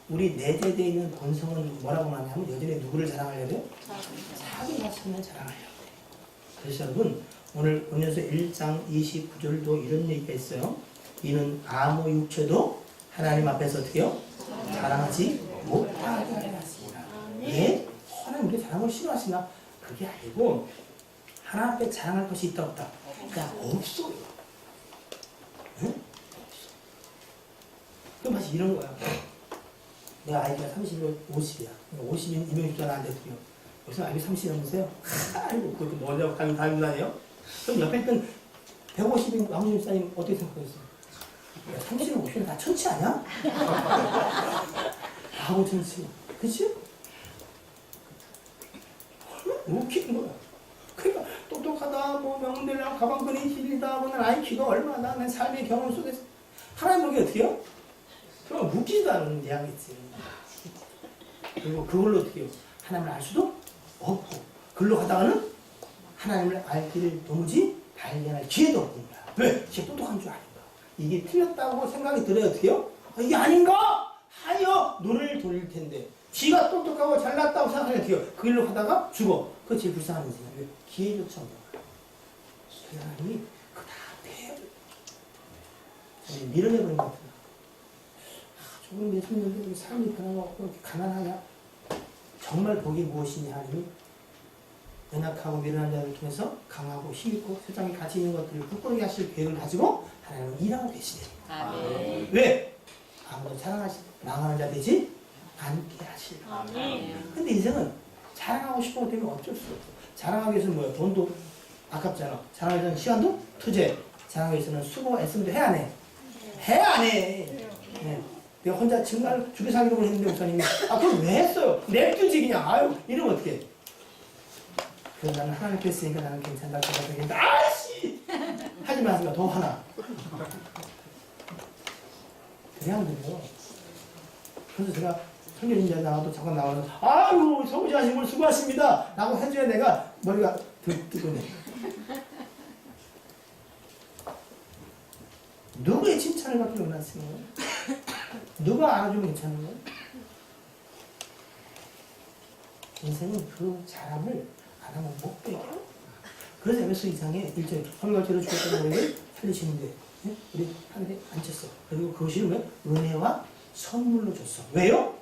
우리 내재되어 있는 본성은 뭐라고 하냐면, 여전히 누구를 자랑하려고요? 자기 자신을 자랑하려고 해요. 그래서 여러분, 오늘 고린도서 1장 29절도 이런 얘기가 있어요. 이는 아무 육체도 하나님 앞에서 어떻게요? 자랑하지 못하게 하였습니다. 왜? 하나님 우리 자랑을 싫어하시나? 그게 아니고, 하나님 앞에 자랑할 것이 있다 없다? 그냥 없어요. 응? 없어. 그럼 다시 이런 거야. 내가 아이가 30이고 50이야. 50인 임용직자가 안 됐고요. 여기서 아이가 30이 넘으세요? 아이고, 그것도 뭐냐고 가면 다 인사해요? 그럼 옆에 있던 150인 왕님 목사님 어떻게 생각하겠어요? 야, 30은 50은 다 천치 아니야? 바보 천치. 그치? 웃기는 거야. 그러니까 똑똑하다, 뭐 명대랑 가방끈이 길이다, 뭐는 IQ가 얼마나, 내 삶의 경험 속에서 하나님 보기 어떻게 해요? 그럼 웃기지도 않은 이야기지. 그리고 그걸로 어떻게 해요? 하나님을 알 수도 없고, 그걸로 하다가는 하나님을 알 길을 도무지 발견할 기회도 없는 거야. 왜? 쟤 똑똑한 줄 아니까. 이게 틀렸다고 생각이 들어야 어떻게 해요? 이게 아닌가? 하여 눈을 돌릴 텐데. 지가 똑똑하고 잘났다고 생각하면 어떻게 해요? 그 길로 가다가 죽어. 그거 제일 불쌍한 인생이야. 왜? 기회조차 없는 거야. 그 하나님이 그거 다 패. 밀어내버린 것 같아. 조금 예수님인데 우리 삶이 변함없고 이렇게 가난하냐? 정말 복이 무엇이냐 하니 연약하고 미련한 자를 통해서 강하고 힘있고 세상에 가치 있는 것들을 부끄러게 하실 계획을 가지고 하나님은 일하고 계시네요. 아멘. 왜? 아무도 자랑하시 망하는 자 되지 않게 하시려. 아멘. 근데 인생은 자랑하고 싶은 것 때문에 어쩔 수 없어. 자랑하기 위해서는 뭐야? 돈도 아깝잖아. 자랑하기 위해서는 시간도 투자해. 자랑하기 위해서는 수고 애씀도 해야 안 해? 해 안 해? 네. 내가 혼자 정말 죽여 살기로 했는데 목사님이 그걸 왜 했어요? 냅두지 그냥. 아유 이러면 어떡해. 그래서 나는 하나님께 했으니까 나는 괜찮다고 생각했는데 아씨 하지 마세요. 더 화나. 그냥 돼요. 그래서 제가 선교인자 나와도 잠깐 나와서 아유 성부자신 분 수고하십니다 라고 해줘야 내가 머리가 뜨거네. 누구의 칭찬을 받기 원하시는 거예요? 누가 알아주면 괜찮은 거예요? 인생은 그 자랑을 안 하면 못 배겨요. 그래서 에베소 2장에 1절에 헌물과 죽었다는 우리를 살리시는데 네? 우리 하늘에 앉혔어. 그리고 그것이 왜? 은혜와 선물로 줬어. 왜요?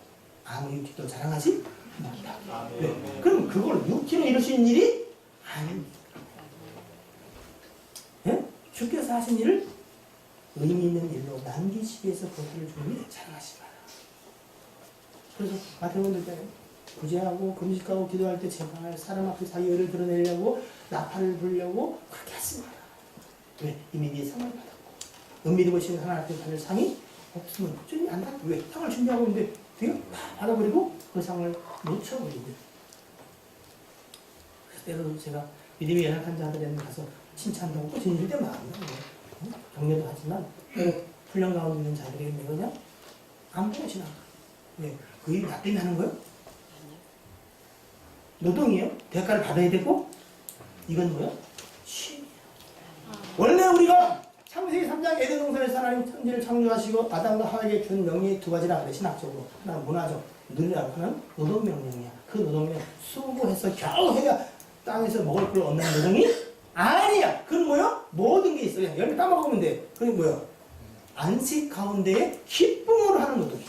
아무 육체도 자랑하지 못하게. 왜? 그럼 그걸 육체로 이룰 수 있는 일이 아닙니다. 네? 주께서 하신 일을 의미 있는 일로 남기시기 위해서 그것을 주님이 자랑하시 마라. 그래서 마태복음 있잖아요. 구제하고 금식하고 기도할 때 제발 사람 앞에 자기 의를 드러내려고 나팔을 불려고 그렇게 하지 마라. 왜? 이미 네 상을 받았고 은밀히 보시는 하나님 앞에 받을 상이 없으면 주님이 안 받고 왜? 상을 준비하고 있는데 내가 다 받아버리고 그 상을 놓쳐버리고. 그래서 때로 제가 믿음이 연약한 자들한테 가서 칭찬도 하고 진실 때 많아요. 격려도 하지만 훈련 가운데 있는 자들에게 내가 그냥 아무거나 지나가. 왜? 그 일이 나 때문에 하는 거예요? 노동이에요? 대가를 받아야 되고 이건 뭐야? 쉼이에요. 원래 우리가 창세기 3장 에덴 동산에서 하나님 천지를 창조하시고 아담과 하와에게 준 명령이 두 가지라 그래. 신학적으로 하나는 문화적 누리라고 하는 노동 명령이야. 그 노동은 수고해서 겨우 해야 땅에서 먹을 걸 얻는 노동이 아니야. 그건 뭐야? 모든 게 있어요. 열매 따먹으면 돼. 그게 뭐야? 안식 가운데에 기쁨으로 하는 노동이야.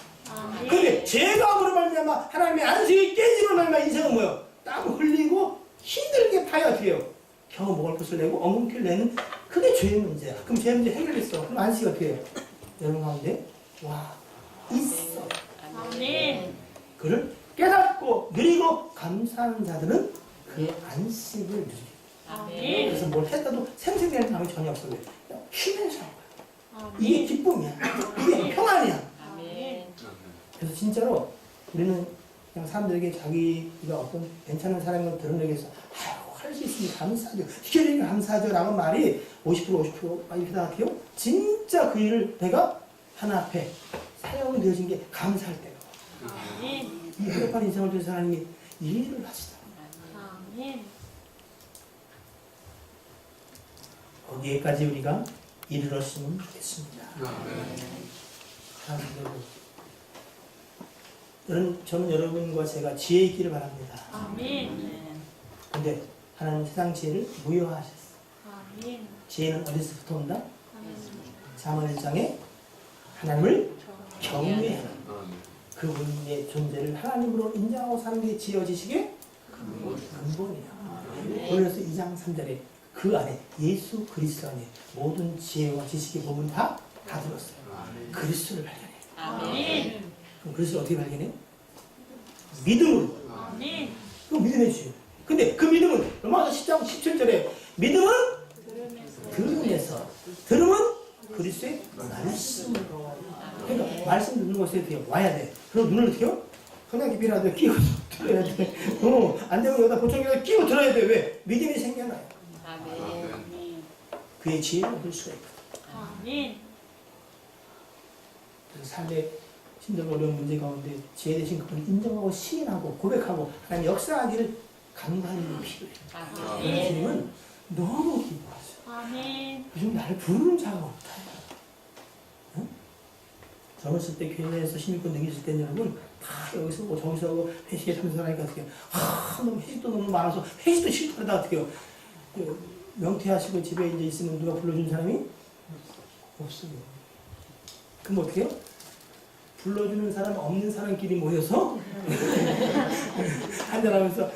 근데 죄감으로 말미암아 하나님의 안식이 깨짐으로 말미암아 인생은 뭐야? 땀 흘리고 힘들게 파야 돼요. 겨우 먹을 것을 내고 엉금퀴를 내는 그게 죄의 문제야. 그럼 죄의 문제 해결했어. 그럼 안식이 어떻게 해요? 여러분 가운데 와 있어. 아멘. 그를 깨닫고 누리고 감사하는 자들은 그의 안식을 누리고. 아멘. 그래서 뭘 했다도 생생되는 사람이 전혀 없어. 왜? 그냥 쉬면서 하는 거야. 이게 기쁨이야. 이게 평안이야. 아멘. 그래서 진짜로 우리는 그냥 사람들에게 자기가 어떤 괜찮은 사람인 걸 드러내기 위해서 아유 할 수 있으니 감사하죠. 시켜주니까 감사하죠 라는 말이 50% 이렇게 생각해요. 진짜 그 일을 내가 하나 앞에 사용이 되어진 게 감사할 때예요. 아멘. 이 행복한 인생을 위해서 하나님이 이 일을 하시다. 아멘. 거기에까지 우리가 이르렀으면 좋겠습니다. 저는 여러분과 제가 지혜 있기를 바랍니다. 아멘. 근데 하나님 세상 지혜를 무효화하셨어. 아멘. 지혜는 어디서부터 온다? 아멘. 잠언 1장에 하나님을 경외하는 그분의 존재를 하나님으로 인정하고 사는 게 지혜와 지식의 근본이야. 그래서 2장 3절에 그 안에 예수 그리스도 안에 모든 지혜와 지식의 부분 다 들었어요. 그리스도를 발견해. 아멘. 그럼 그리스도를 어떻게 발견해? 믿음으로. 아멘. 그 믿음의 주요. 근데 그 믿음은 로마서 10장 17절에 믿음은 들음에서 들음은 그리스도의 말씀으로. 그러니까 말씀 듣는 곳에 어떻게 와야 돼. 그럼 눈을 어떻게 해요? 성냥기피라도 끼고 들어야 돼. 안 되면 여기다 보청기에다 끼고 들어야 돼. 왜? 믿음이 생겨나요. 아멘. 그의 지혜를 얻을 수가 있거든. 아멘. 그래서 삶의 힘들고 어려운 문제 가운데 지혜 되신 그분을 인정하고 시인하고 고백하고 하나님 역사하기를 간구하는 게 필요해요. 아멘. 주님은 너무 기뻐하죠. 아멘. 요즘 나를 부르는 자가 없다. 응? 젊었을 때 교회에서 신입군 능있을 때는 여러분 다 여기서 오고 저기서 오고 회식에 참석하니까 어떻게 해요? 너무 회식도 너무 많아서 회식도 싫다다 어떻게 해요? 명퇴하시고 집에 이제 있으면 누가 불러준 사람이 없어요. 그럼 어떻게 해요? 불러주는 사람 없는 사람끼리 모여서 한잔하면서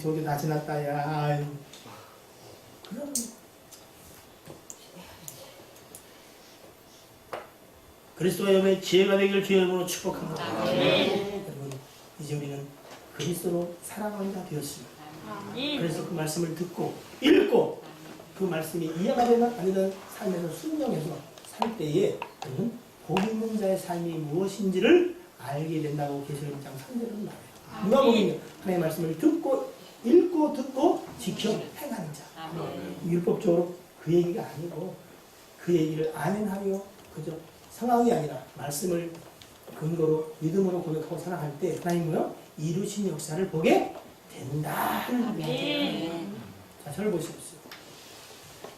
저기 다 지났다 야. 그럼 그리스도의 여배 지혜가 되기를 주의 이름으로 축복합니다. 여러분 이제 우리는 그리스도로 사랑하는 자 되었습니다. 그래서 그 말씀을 듣고 읽고 그 말씀이 이해가 되는 아니든 삶에서 순종해서 살 때에 그는 복 있는 자의 삶이 무엇인지를 알게 된다고 계시록 1장 3절은 말해요. 누가 복 있는 하나님의 말씀을 듣고 읽고 듣고 지켜 행하는 자. 율법적으로 그 얘기가 아니고 그 얘기를 아멘하며 그저 상황이 아니라 말씀을 근거로 믿음으로 고백하고 살아갈 때 하나님은요 이루신 역사를 보게 된다. 자, 저를 보십시오.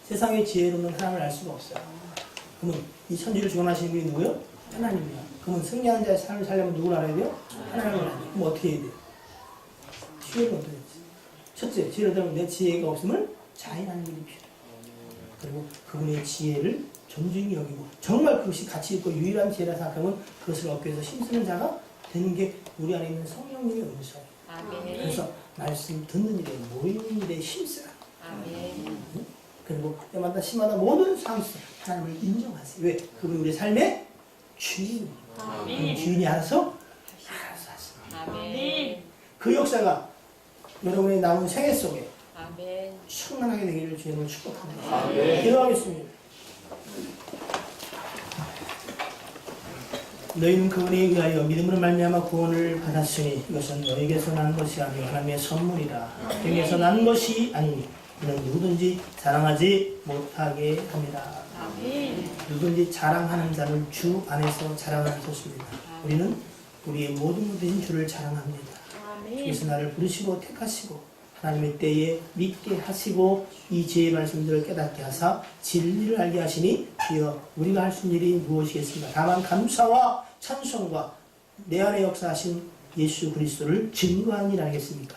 세상의 지혜로는 하나님을 알 수가 없어요. 그러면 이 천지를 주관하시는 분이 누구요? 하나님이야. 그러면 승리한 자의 삶을 살려면 누구를 알아야 돼요? 하나님을 알아야 돼요. 그럼 어떻게 해야 돼요? 지혜를 어떻게 해야 돼요? 첫째, 지혜를 들으면 내 지혜가 없음을 자인하는 일이 필요해요. 그리고 그분의 지혜를 존중히 여기고 정말 그것이 가치 있고 유일한 지혜라 생각하면 그것을 얻기 위해서 힘쓰는 자가 되는 게 우리 안에 있는 성령님의 은사예요. 그래서 말씀 듣는 일에 모이는 일에 힘쓰라. 그리고 때마다 시마다 모든 상황 속에 하나님을 인정하세요. 왜? 그분이 우리 삶의 주인이에요. 주인이 알아서 하십니다. 그 역사가 여러분의 남은 생애 속에 충만하게 되기를 주님을 축복합니다. 기도하겠습니다. 너희는 그분에 의하여 믿음으로 말미암아 구원을 받았으니 이것은 너희에게서 난 것이 아니요 하나님의 선물이라. 등에서 난 것이 아니니 이는 누구든지 자랑하지 못하게 합니다. 누구든지 자랑하는 자는 주 안에서 자랑하는 것입니다. 우리는 우리의 모든 것이신 주를 자랑합니다. 주께서 나를 부르시고 택하시고 하나님의 때에 믿게 하시고 이 지혜의 말씀들을 깨닫게 하사 진리를 알게 하시니 주여 우리가 할 수 있는 일이 무엇이겠습니까? 다만 감사와 찬송과 내 안에 역사하신 예수 그리스도를 증거하는 일 아니겠습니까?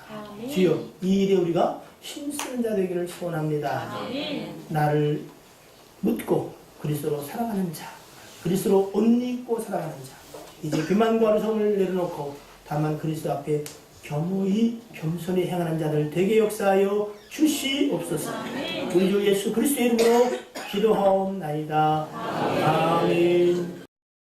주여 이 일에 우리가 힘쓰는 자 되기를 소원합니다. 나를 묻고 그리스도로 살아가는 자, 그리스도로 옷 입고 살아가는 자, 이제 교만과 어리석음을 내려놓고 다만 그리스도 앞에 겸허히 겸손히 행하는 자들 되게 역사하여 주시옵소서. 우리 주 예수 그리스도의 이름으로 기도하옵나이다. 아멘.